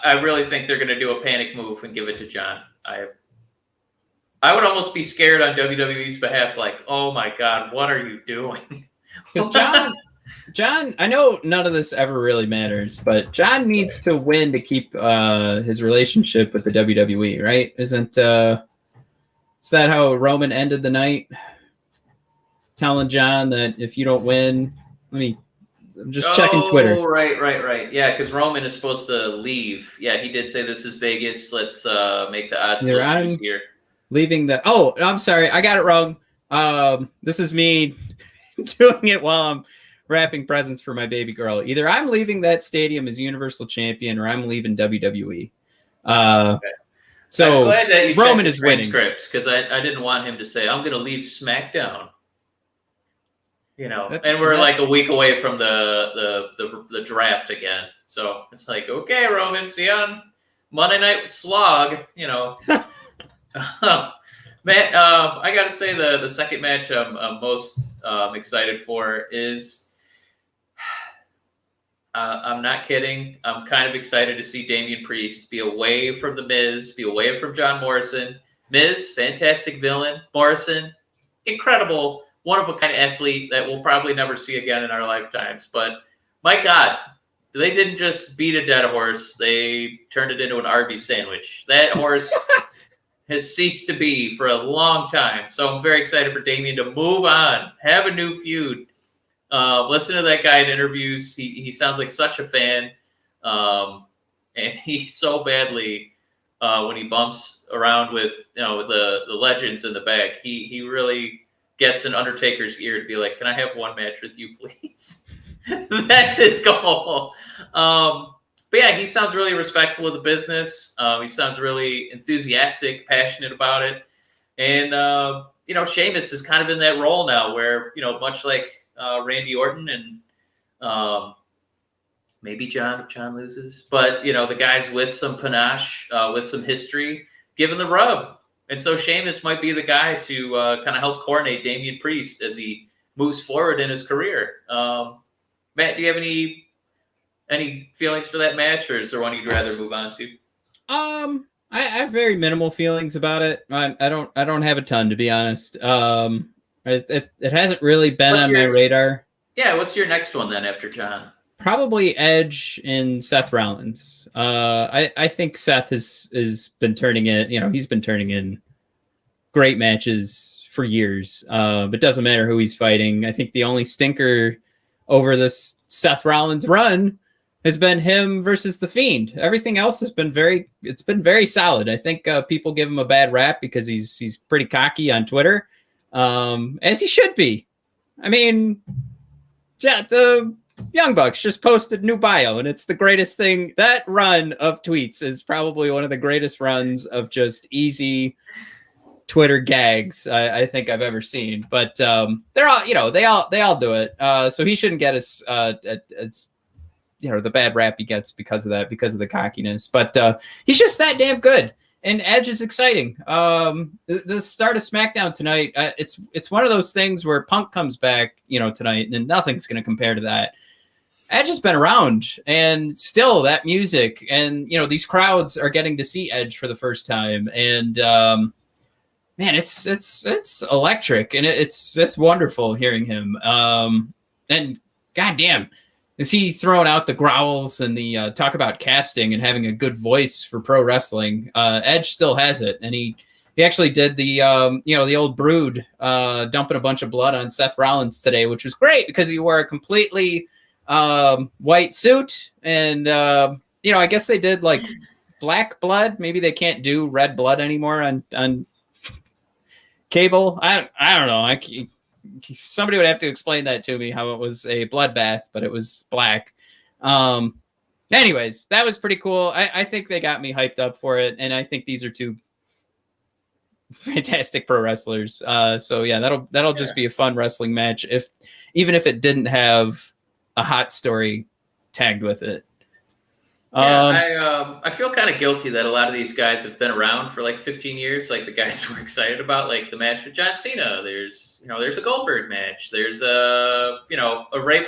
S1: I really think they're going to do a panic move and give it to John. I would almost be scared on WWE's behalf, like, oh my God, what are you doing?
S2: Because John, I know none of this ever really matters, but John needs to win to keep his relationship with the WWE, right? Is that how Roman ended the night? Telling John that if you don't win, I'm just checking Twitter.
S1: Right. Yeah, because Roman is supposed to leave. Yeah, he did say this is Vegas. Let's make the odds here.
S2: Leaving the. Oh, I'm sorry, I got it wrong. This is me doing it while I'm wrapping presents for my baby girl. Either I'm leaving that stadium as Universal Champion, or I'm leaving WWE. Okay. So
S1: I'm glad that you
S2: Roman is winning
S1: scripts, because I didn't want him to say I'm going to leave SmackDown. And we're like a week away from the draft again. So it's like, okay, Roman, see you on Monday Night Slog. Man, I got to say the second match I'm most excited for is, I'm not kidding, I'm kind of excited to see Damian Priest be away from The Miz, be away from John Morrison. Miz, fantastic villain. Morrison, incredible, one-of-a-kind athlete that we'll probably never see again in our lifetimes. But, my God, they didn't just beat a dead horse. They turned it into an Arby's sandwich. That horse has ceased to be for a long time. So I'm very excited for Damian to move on, have a new feud. Listen to that guy in interviews. He sounds like such a fan. And he so badly, when he bumps around with the legends in the back, he really gets an Undertaker's ear to be like, can I have one match with you, please? That's his goal. But yeah, he sounds really respectful of the business. He sounds really enthusiastic, passionate about it. And, Sheamus is kind of in that role now where, much like Randy Orton and maybe John, if John loses. But, the guys with some panache, with some history, given the rub. And so Sheamus might be the guy to kind of help coordinate Damian Priest as he moves forward in his career. Matt, do you have any feelings for that match, or is there one you'd rather move on to?
S2: I have very minimal feelings about it. I don't have a ton, to be honest. It hasn't really been on my radar.
S1: Yeah, what's your next one then after John?
S2: Probably Edge and Seth Rollins. I think Seth has been turning in. He's been turning in great matches for years. But doesn't matter who he's fighting. I think the only stinker over this Seth Rollins run has been him versus The Fiend. Everything else has been very solid. I think people give him a bad rap because he's pretty cocky on Twitter, as he should be. I mean, the Young Bucks just posted new bio, and it's the greatest thing. That run of tweets is probably one of the greatest runs of just easy Twitter gags I think I've ever seen. But they're all, they all do it. So he shouldn't get as the bad rap he gets because of that, because of the cockiness. But he's just that damn good. And Edge is exciting. The start of SmackDown tonight, it's one of those things where Punk comes back, tonight, and nothing's going to compare to that. Edge has been around, and still that music, and these crowds are getting to see Edge for the first time, and man, it's electric, and it's wonderful hearing him. And goddamn, is he throwing out the growls and the talk about casting and having a good voice for pro wrestling? Edge still has it, and he actually did the the old Brood dumping a bunch of blood on Seth Rollins today, which was great because he wore a completely white suit, and I guess they did like black blood. Maybe they can't do red blood anymore on cable. I don't know. Somebody would have to explain that to me, how it was a bloodbath, but it was black. Anyways, that was pretty cool. I think they got me hyped up for it, and I think these are two fantastic pro wrestlers. So yeah, that'll just be a fun wrestling match, even if it didn't have a hot story tagged with it.
S1: I feel kind of guilty that a lot of these guys have been around for like 15 years. Like the guys we're excited about, like the match with John Cena. There's a Goldberg match. There's a Rey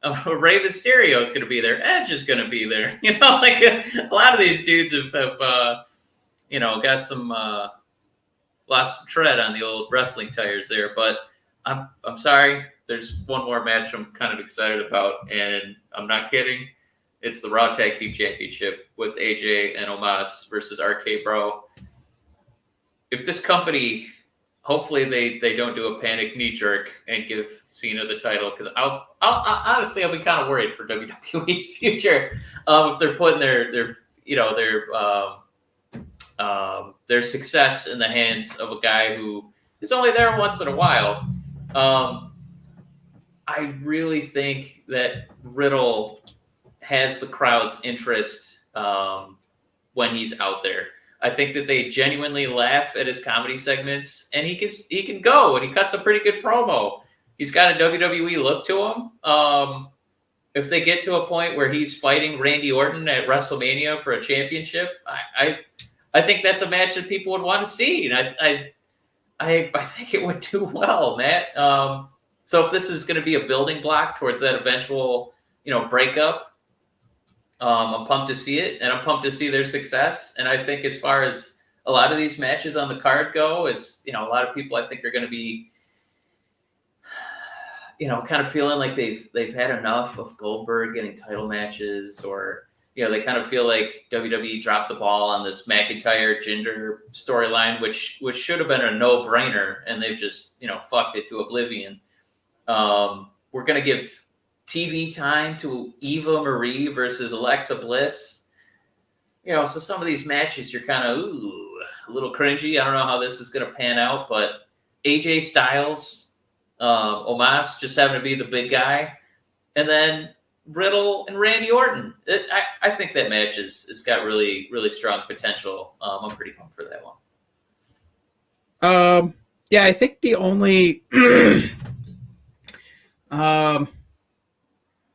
S1: Mysterio is going to be there. Edge is going to be there. Like a lot of these dudes have got some lost some tread on the old wrestling tires there. But I'm sorry. There's one more match I'm kind of excited about, and I'm not kidding. It's the Raw Tag Team Championship with AJ and Omos versus RK Bro. If this company, hopefully they don't do a panic knee jerk and give Cena the title, because I'll honestly I'll be kind of worried for WWE's future if they're putting their success in the hands of a guy who is only there once in a while. I really think that Riddle has the crowd's interest when he's out there. I think that they genuinely laugh at his comedy segments, and he can go, and he cuts a pretty good promo. He's got a WWE look to him. If they get to a point where he's fighting Randy Orton at WrestleMania for a championship, I think that's a match that people would want to see, and I think it would do well, Matt. So if this is going to be a building block towards that eventual, breakup, I'm pumped to see it, and I'm pumped to see their success. And I think as far as a lot of these matches on the card go, a lot of people I think are going to be, kind of feeling like they've had enough of Goldberg getting title matches, or they kind of feel like WWE dropped the ball on this McIntyre Jinder storyline, which should have been a no-brainer, and they've just fucked it to oblivion. We're going to give TV time to Eva Marie versus Alexa Bliss. So some of these matches you're kind of a little cringy. I don't know how this is going to pan out, but AJ Styles, Omos just having to be the big guy, and then Riddle and Randy Orton. I think that match it's got really, really strong potential. I'm pretty pumped for that one.
S4: Yeah, I think the only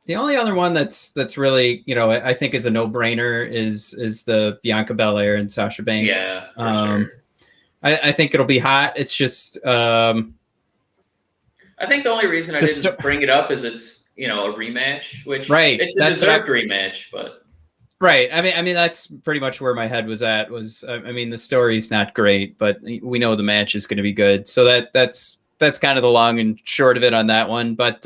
S4: the only other one that's really, I think is a no-brainer is the Bianca Belair and Sasha Banks.
S1: Yeah, for sure.
S4: I think it'll be hot. It's just
S1: I think the only reason I didn't bring it up is it's a rematch, which it's a deserved rematch, but
S4: right. I mean that's pretty much where my head was at. The story's not great, but we know the match is going to be good. So that's kind of the long and short of it on that one. But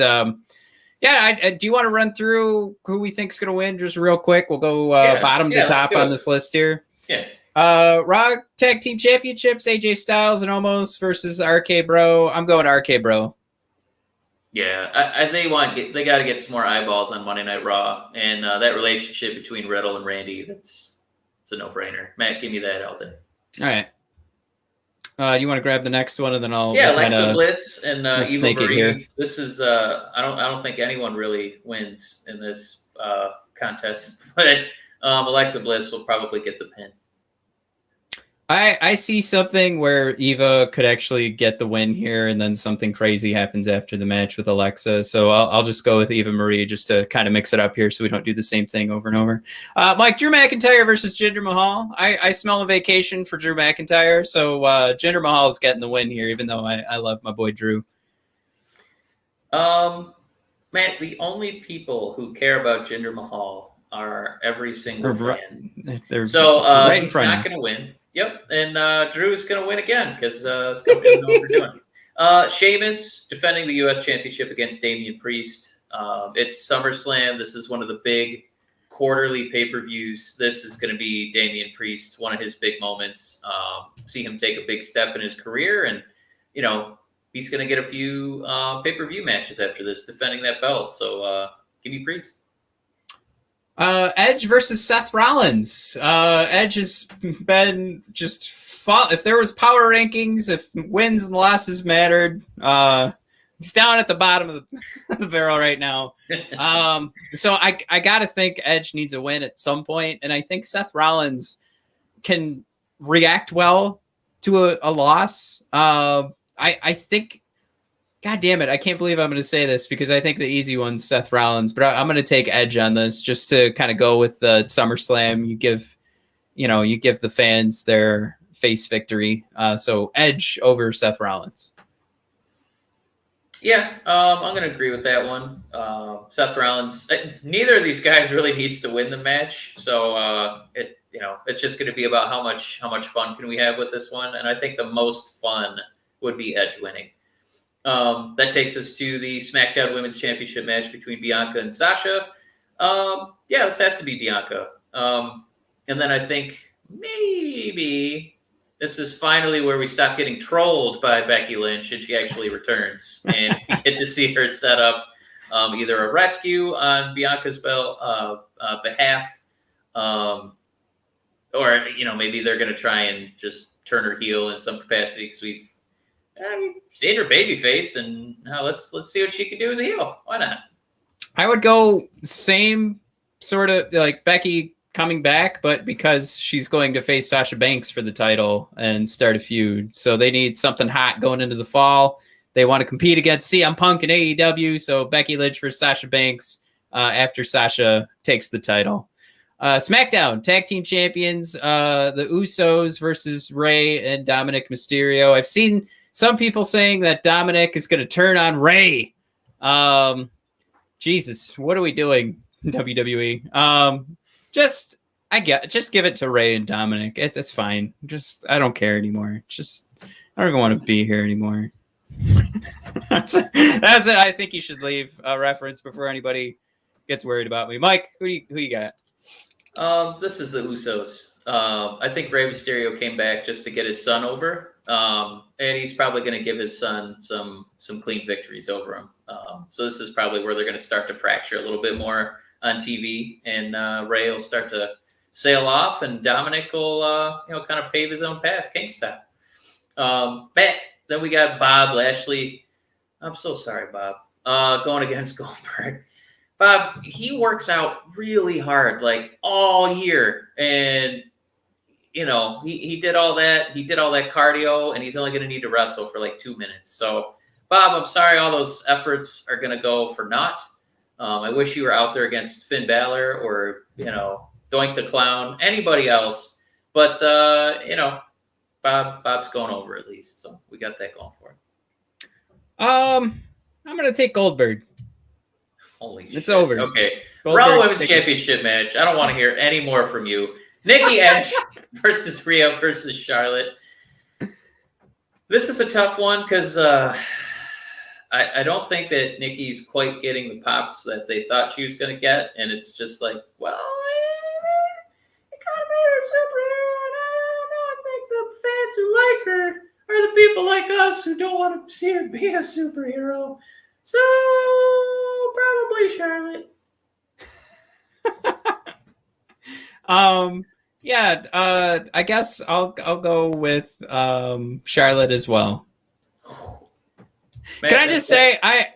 S4: yeah, do you want to run through who we think's going to win just real quick? We'll go bottom to top on this list here.
S1: Yeah.
S4: Raw Tag Team Championships: AJ Styles and Omos versus RK Bro. I'm going RK Bro.
S1: Yeah, they got to get some more eyeballs on Monday Night Raw, and that relationship between Riddle and Randy, it's a no-brainer. Matt, give me that all day.
S4: All right. You want to grab the next one, and then I'll
S1: Alexa Bliss and Eva Marie.
S4: Here.
S1: This is I don't think anyone really wins in this contest, but Alexa Bliss will probably get the pin.
S4: I see something where Eva could actually get the win here, and then something crazy happens after the match with Alexa. So I'll just go with Eva Marie just to kind of mix it up here so we don't do the same thing over and over. Mike, Drew McIntyre versus Jinder Mahal. I smell a vacation for Drew McIntyre, so Jinder Mahal is getting the win here, even though I love my boy Drew.
S1: Matt, the only people who care about Jinder Mahal are every single fan. He's not going to win. Yep, and Drew's going to win again because this company knows what they're doing. Sheamus defending the U.S. Championship against Damian Priest. It's SummerSlam. This is one of the big quarterly pay-per-views. This is going to be Damian Priest, one of his big moments. See him take a big step in his career, and he's going to get a few pay-per-view matches after this, defending that belt. So give me Priest.
S4: Edge versus Seth Rollins. Edge has been just fun. If there was power rankings, if wins and losses mattered, he's down at the bottom of the barrel right now. So I gotta think Edge needs a win at some point, and I think Seth Rollins can react well to a loss. I think God damn it. I can't believe I'm going to say this because I think the easy one's Seth Rollins, but I'm going to take Edge on this just to kind of go with the SummerSlam. You give the fans their face victory. So Edge over Seth Rollins.
S1: Yeah, I'm going to agree with that one. Seth Rollins. Neither of these guys really needs to win the match, so it's just going to be about how much fun can we have with this one. And I think the most fun would be Edge winning. That takes us to the SmackDown Women's Championship match between Bianca and Sasha. This has to be Bianca. And then I think maybe this is finally where we stop getting trolled by Becky Lynch and she actually returns. And we get to see her set up either a rescue on Bianca's behalf, or maybe they're going to try and just turn her heel in some capacity because we've seen her babyface, and let's see what she can do as a heel. Why not?
S4: I would go same sort of like Becky coming back, but because she's going to face Sasha Banks for the title and start a feud. So they need something hot going into the fall. They want to compete against CM Punk and AEW. So Becky Lynch versus Sasha Banks after Sasha takes the title. SmackDown Tag Team Champions, the Usos versus Rey and Dominic Mysterio. I've seen some people saying that Dominic is going to turn on Rey. Jesus, what are we doing, WWE? Just give it to Rey and Dominic. It's fine. I don't care anymore. I don't even want to be here anymore. That's it. I think you should leave a reference before anybody gets worried about me. Mike, who you got?
S1: This is the Usos. I think Rey Mysterio came back just to get his son over, and he's probably going to give his son some clean victories over him. So this is probably where they're going to start to fracture a little bit more on TV, and Rey will start to sail off, and Dominic will kind of pave his own path, King style. Then we got Bob Lashley. I'm so sorry, Bob. Going against Goldberg. Bob, he works out really hard, like all year, and he did all that. He did all that cardio, and he's only going to need to wrestle for like 2 minutes. So, Bob, I'm sorry, all those efforts are going to go for naught. I wish you were out there against Finn Balor or Doink the Clown, anybody else. But Bob's going over at least, so we got that going for him.
S4: I'm going to take Goldberg.
S1: Holy shit.
S4: It's over.
S1: Okay.
S4: Goldberg,
S1: Raw Women's Championship match. I don't want to hear any more from you. Nikki Edge versus Rhea versus Charlotte. This is a tough one because I don't think that Nikki's quite getting the pops that they thought she was going to get. And it's just like, well, it kind of made her a superhero. And I don't know. I think the fans who like her are the people like us who don't want to see her be a superhero. So probably Charlotte.
S4: I guess I'll go with Charlotte as well.
S1: Man,
S4: Can I just say, I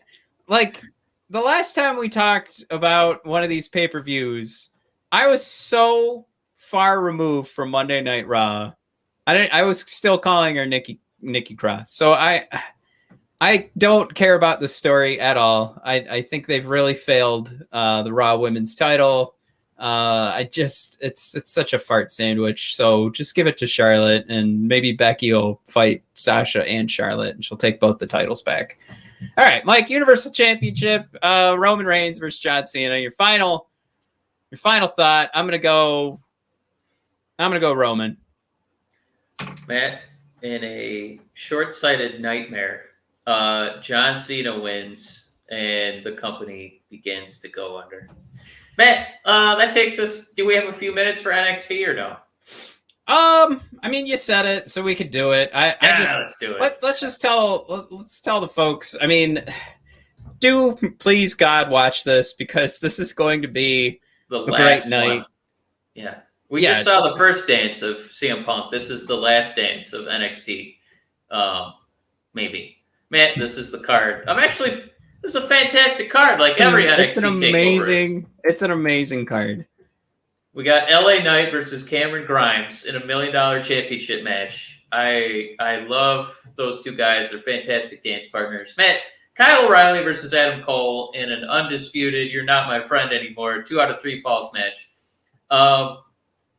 S4: like the last time we talked about one of these pay-per-views, I was so far removed from Monday Night Raw. I was still calling her Nikki Cross. So I don't care about the story at all. I think they've really failed the Raw Women's title. It's such a fart sandwich. So just give it to Charlotte, and maybe Becky will fight Sasha and Charlotte, and she'll take both the titles back. All right, Mike, Universal Championship, Roman Reigns versus John Cena. Your final thought. I'm gonna go Roman.
S1: Matt, in a short-sighted nightmare, John Cena wins and the company begins to go under. Matt, that takes us. Do we have a few minutes for NXT or no?
S4: I mean, you said it, so we could do it.
S1: Let's do it.
S4: Let's tell the folks. I mean, do please God watch this, because this is going to be
S1: the
S4: a
S1: last
S4: great night.
S1: one. Yeah. We just saw the first dance of CM Punk. This is the last dance of NXT. Maybe. Matt, this is the card. This is a fantastic card, like every NXT takeover.
S4: It's an amazing card.
S1: We got LA Knight versus Cameron Grimes in $1 million championship match. I love those two guys. They're fantastic dance partners. Matt, Kyle O'Reilly versus Adam Cole in an undisputed, you're not my friend anymore, 2 out of 3 falls match.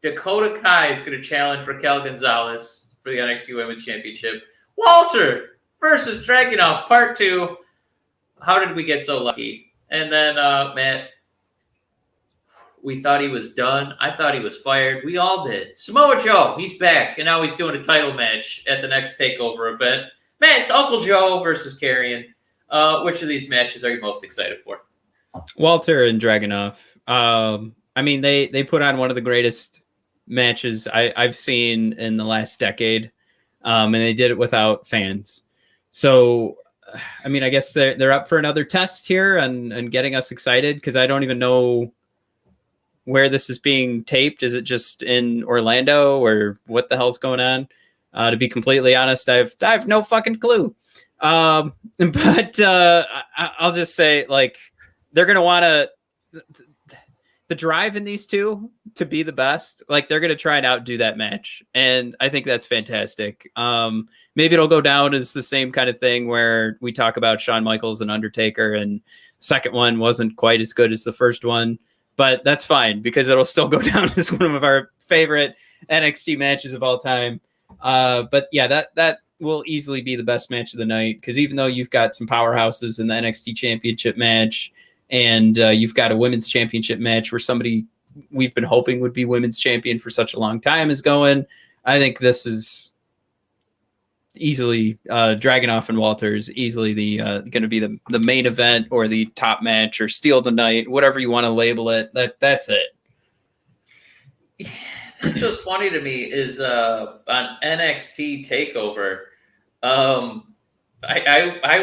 S1: Dakota Kai is going to challenge Raquel Gonzalez for the NXT Women's Championship. Walter versus Dragunov, Part 2. How did we get so lucky? And then, Matt, we thought he was done. I thought he was fired. We all did. Samoa Joe, he's back, and now he's doing a title match at the next TakeOver event. Matt, it's Uncle Joe versus Karrion. Which of these matches are you most excited for?
S4: Walter and Dragunov. I mean, they put on one of the greatest matches I've seen in the last decade, and they did it without fans. So, I mean, I guess they're up for another test here and getting us excited, because I don't even know where this is being taped. Is it just in Orlando, or what the hell's going on? To be completely honest, I have no fucking clue. But I'll just say, like, they're gonna want to the drive in these two to be the best. Like, they're gonna try and outdo that match, and I think that's fantastic. Maybe it'll go down as the same kind of thing where we talk about Shawn Michaels and Undertaker, and the second one wasn't quite as good as the first one. But that's fine, because it'll still go down as one of our favorite NXT matches of all time. But yeah, that will easily be the best match of the night, because even though you've got some powerhouses in the NXT Championship match, and you've got a Women's Championship match where somebody we've been hoping would be Women's Champion for such a long time is going, I think this is easily Dragunov and Walter is easily the going to be the main event, or the top match, or steal the night, whatever you want to label it. That's it.
S1: What's just funny to me is on NXT TakeOver, I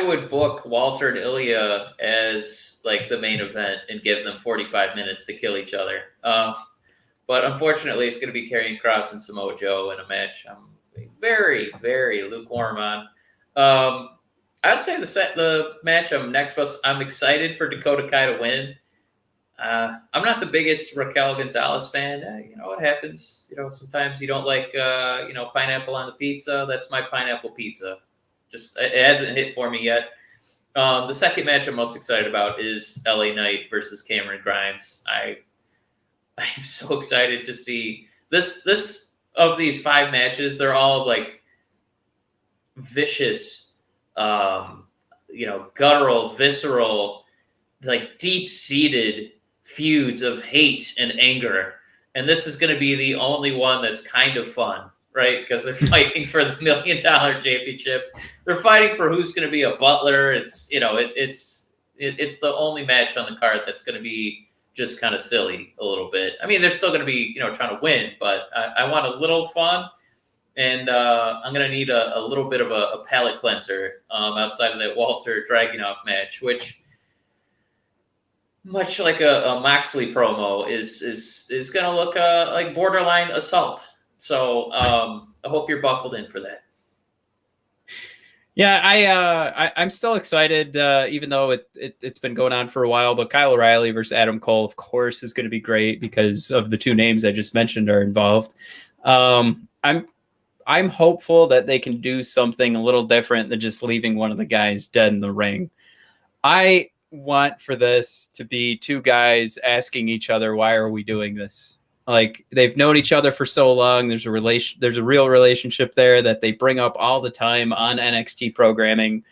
S1: would book Walter and Ilya as like the main event and give them 45 minutes to kill each other. But unfortunately, it's going to be Karrion Kross and Samoa Joe in a match I'm very, very lukewarm on. I'd say the match I'm excited for Dakota Kai to win. I'm not the biggest Raquel Gonzalez fan. You know what happens. You know, sometimes you don't like pineapple on the pizza. That's my pineapple pizza. Just it hasn't hit for me yet. The second match I'm most excited about is LA Knight versus Cameron Grimes. I'm so excited to see this. Of these 5 matches, they're all like vicious, guttural, visceral, like deep-seated feuds of hate and anger. And this is going to be the only one that's kind of fun, right? Because they're fighting for the $1 million championship. They're fighting for who's going to be a butler. It's the only match on the card that's going to be just kind of silly a little bit. I mean, they're still going to be, trying to win, but I want a little fun, and I'm going to need a little bit of a palate cleanser outside of that Walter Dragunov match, which, much like a Moxley promo, is going to look like borderline assault. So I hope you're buckled in for that.
S4: Yeah, I'm still excited, even though it's been going on for a while. But Kyle O'Reilly versus Adam Cole, of course, is going to be great because of the 2 names I just mentioned are involved. I'm hopeful that they can do something a little different than just leaving one of the guys dead in the ring. I want for this to be 2 guys asking each other, "Why are we doing this?" Like, they've known each other for so long. There's a real relationship there that they bring up all the time on NXT programming.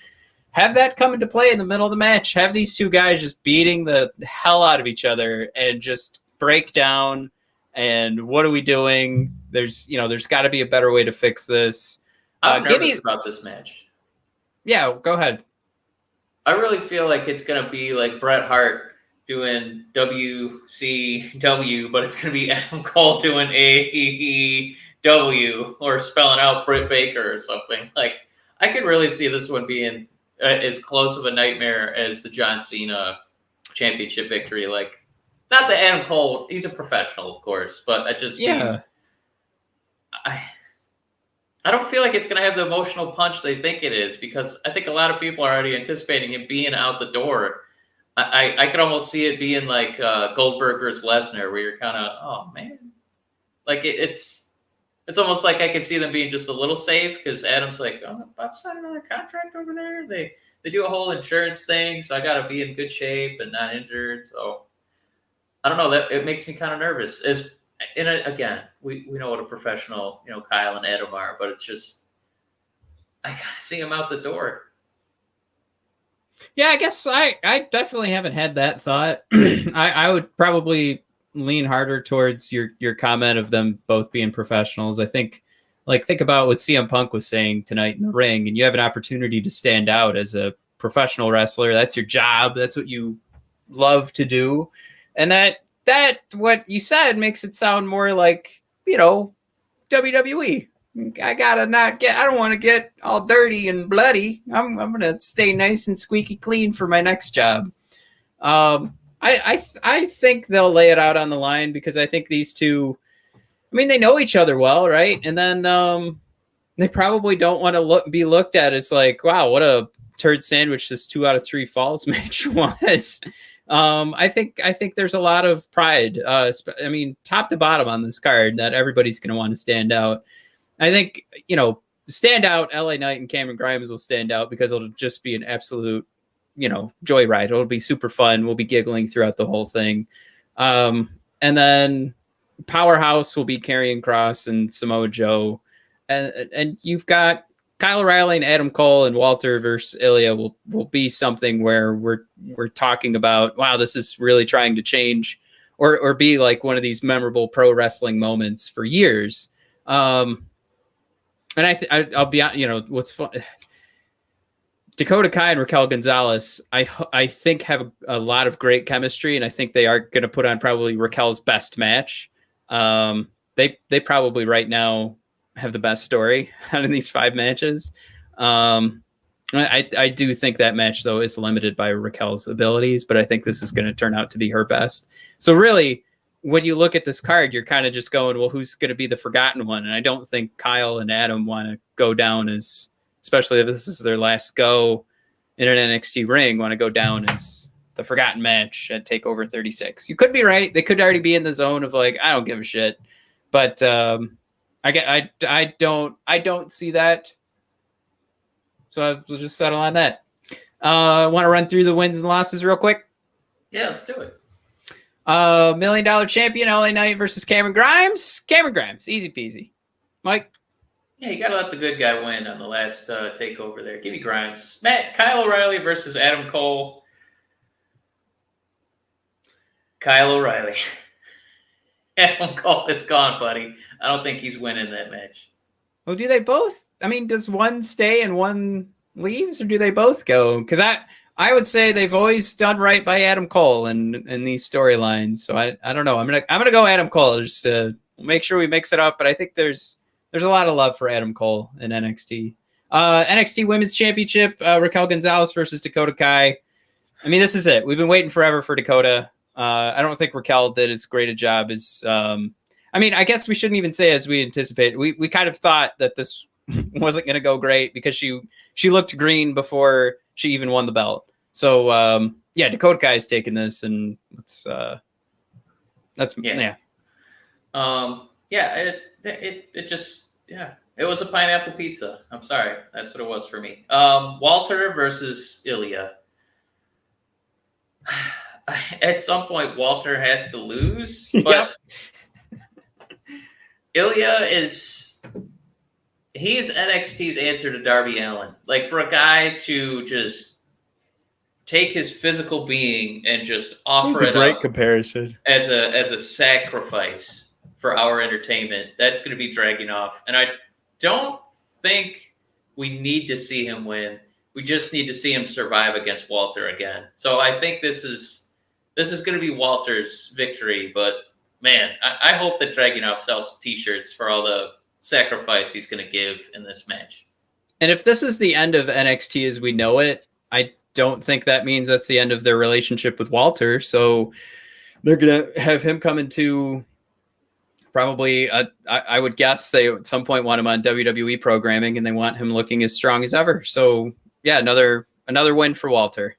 S4: Have that come into play in the middle of the match. Have these 2 guys just beating the hell out of each other and just break down. And what are we doing? There's got to be a better way to fix this.
S1: I'm nervous about this match.
S4: Yeah, go ahead.
S1: I really feel like it's going to be like Bret Hart doing WCW, but it's going to be Adam Cole doing AEW, or spelling out Britt Baker or something. Like, I could really see this one being as close of a nightmare as the John Cena championship victory. Like, not that Adam Cole, he's a professional, of course, but I don't feel like it's going to have the emotional punch they think it is, because I think a lot of people are already anticipating him being out the door. I could almost see it being like Goldberg versus Lesnar, where you're kind of, oh man, like it's it's almost like I could see them being just a little safe because Adam's like, oh, I'm about to sign another contract over there. They do a whole insurance thing, so I got to be in good shape and not injured. So I don't know, that it makes me kind of nervous. Again, we know what a professional, Kyle and Adam are, but it's just I gotta see him out the door.
S4: Yeah, I guess I definitely haven't had that thought. I would probably lean harder towards your comment of them both being professionals. I think about what CM Punk was saying tonight in the ring, and you have an opportunity to stand out as a professional wrestler. That's your job. That's what you love to do. And that what you said makes it sound more like, WWE. I don't want to get all dirty and bloody. I'm going to stay nice and squeaky clean for my next job. I think they'll lay it out on the line because I think these two, they know each other well, right? And then they probably don't want to be looked at as like, wow, what a turd sandwich this 2 out of 3 falls match was. I think there's a lot of pride, top to bottom on this card that everybody's going to want to stand out. I think, stand out, LA Knight and Cameron Grimes will stand out because it'll just be an absolute, joyride. It'll be super fun. We'll be giggling throughout the whole thing. And then Powerhouse will be Karrion Kross and Samoa Joe. And you've got Kyle O'Reilly and Adam Cole and Walter versus Ilya will be something where we're talking about, wow, this is really trying to change or be like one of these memorable pro wrestling moments for years. And I'll be, what's fun. Dakota Kai and Raquel Gonzalez, I think have a lot of great chemistry, and I think they are going to put on probably Raquel's best match. They probably right now have the best story out of these 5 matches. I do think that match though is limited by Raquel's abilities, but I think this is going to turn out to be her best. So really, when you look at this card, you're kind of just going, well, who's going to be the forgotten one? And I don't think Kyle and Adam want to go down as, especially if this is their last go in an NXT ring, want to go down as the forgotten match at TakeOver 36. You could be right. They could already be in the zone of like, I don't give a shit. But I don't see that. So we'll just settle on that. Want to run through the wins and losses real quick?
S1: Yeah, let's do it.
S4: $1 million champion LA Knight versus Cameron Grimes. Cameron Grimes, easy peasy. Mike?
S1: Yeah, you got to let the good guy win on the last takeover there. Give me Grimes. Matt, Kyle O'Reilly versus Adam Cole. Kyle O'Reilly. Adam Cole is gone, buddy. I don't think he's winning that match.
S4: Well, do they both? Does one stay and one leaves, or do they both go? Because I would say they've always done right by Adam Cole in these storylines. So I don't know. I'm gonna go Adam Cole just to make sure we mix it up. But I think there's a lot of love for Adam Cole in NXT. NXT Women's Championship, Raquel Gonzalez versus Dakota Kai. This is it. We've been waiting forever for Dakota. I don't think Raquel did as great a job as. I guess we shouldn't even say as we anticipated. We kind of thought that this wasn't going to go great because she looked green before she even won the belt. So Dakota Kai is taking this, and it was a pineapple pizza. I'm sorry, that's what it was for me. Walter versus Ilya. At some point, Walter has to lose, but Ilya he's NXT's answer to Darby Allin. Like, for a guy to just take his physical being and just offer it up
S2: comparison
S1: as a sacrifice for our entertainment, that's going to be dragging off. And I don't think we need to see him win. We just need to see him survive against Walter again. So I think this is going to be Walter's victory. But man, I hope that Dragunov sells some T-shirts for all the sacrifice he's going to give in this match.
S4: And if this is the end of NXT as we know it, I don't think that means that's the end of their relationship with Walter. So they're going to have him come into probably, I would guess they at some point want him on WWE programming, and they want him looking as strong as ever. So yeah, another win for Walter.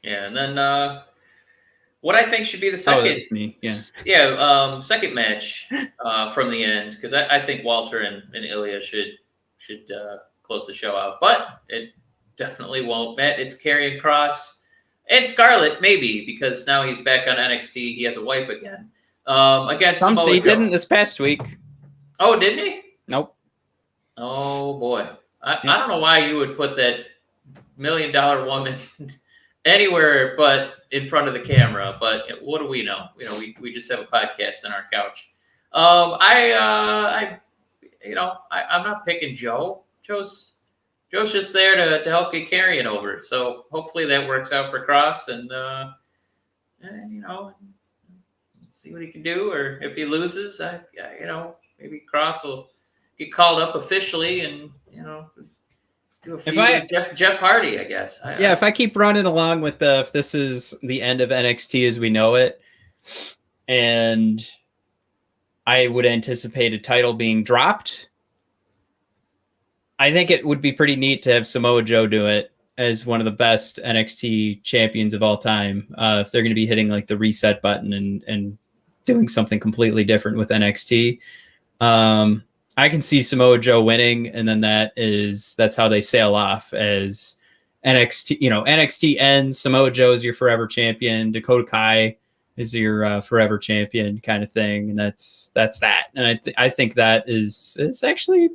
S1: Yeah, and then what I think should be the
S4: Oh,
S1: second,
S4: that's me. Yeah.
S1: second match from the end, because I think Walter and Ilya should close the show out, but it definitely won't. Matt, it's Karrion Kross and Scarlett, maybe, because now he's back on NXT. He has a wife again. Against Samoa
S4: He
S1: Joe.
S4: didn't this past week.
S1: Oh, didn't he?
S4: Nope.
S1: Oh boy, I don't know why you would put that $1 million woman anywhere but in front of the camera. But what do we know? We just have a podcast on our couch. I'm not picking Joe. Joe's just there to help get Karrion over. So hopefully that works out for Cross, and see what he can do. Or if he loses, maybe Cross will get called up officially, and do a feud with Jeff Hardy, I guess.
S4: If I keep running along with if this is the end of NXT as we know it, and I would anticipate a title being dropped, I think it would be pretty neat to have Samoa Joe do it as one of the best NXT champions of all time. If they're going to be hitting like the reset button and doing something completely different with NXT. I can see Samoa Joe winning, and then that's how they sail off as NXT. NXT ends, Samoa Joe is your forever champion, Dakota Kai is your forever champion kind of thing, and that's that. And I think that's actually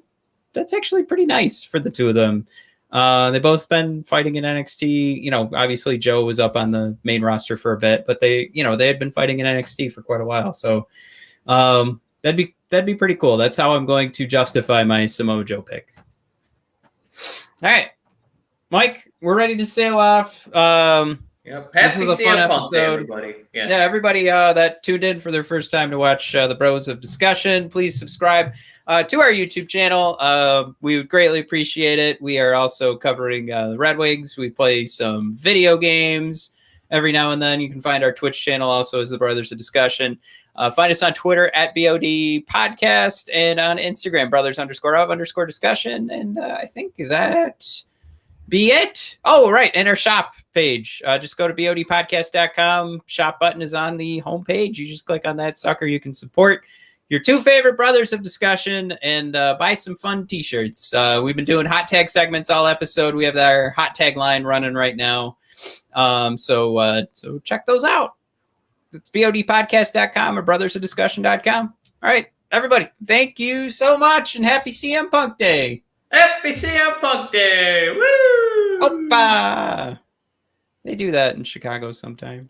S4: pretty nice for the two of them. They've both been fighting in NXT. Obviously Joe was up on the main roster for a bit, but they had been fighting in NXT for quite a while. So that'd be pretty cool. That's how I'm going to justify my Samoa Joe pick. All right, Mike, we're ready to sail off. This was a fun episode.
S1: Everybody. Yeah,
S4: everybody that tuned in for their first time to watch the Bros of Discussion, please subscribe to our YouTube channel. We would greatly appreciate it. We are also covering the Red Wings. We play some video games every now and then. You can find our Twitch channel also as the Brothers of Discussion. Find us on Twitter at BOD Podcast and on Instagram, brothers_of_discussion. And I think that be it. Oh, right. And our shop page. Just go to bodpodcast.com. Shop button is on the homepage. You just click on that sucker. You can support your two favorite Brothers of Discussion and buy some fun t-shirts. We've been doing hot tag segments all episode. We have our hot tag line running right now. So check those out. It's bodpodcast.com or brothersofdiscussion.com. All right, everybody, thank you so much, and happy CM Punk Day.
S1: Happy CM Punk Day. Woo!
S4: Oppa! They do that in Chicago sometimes.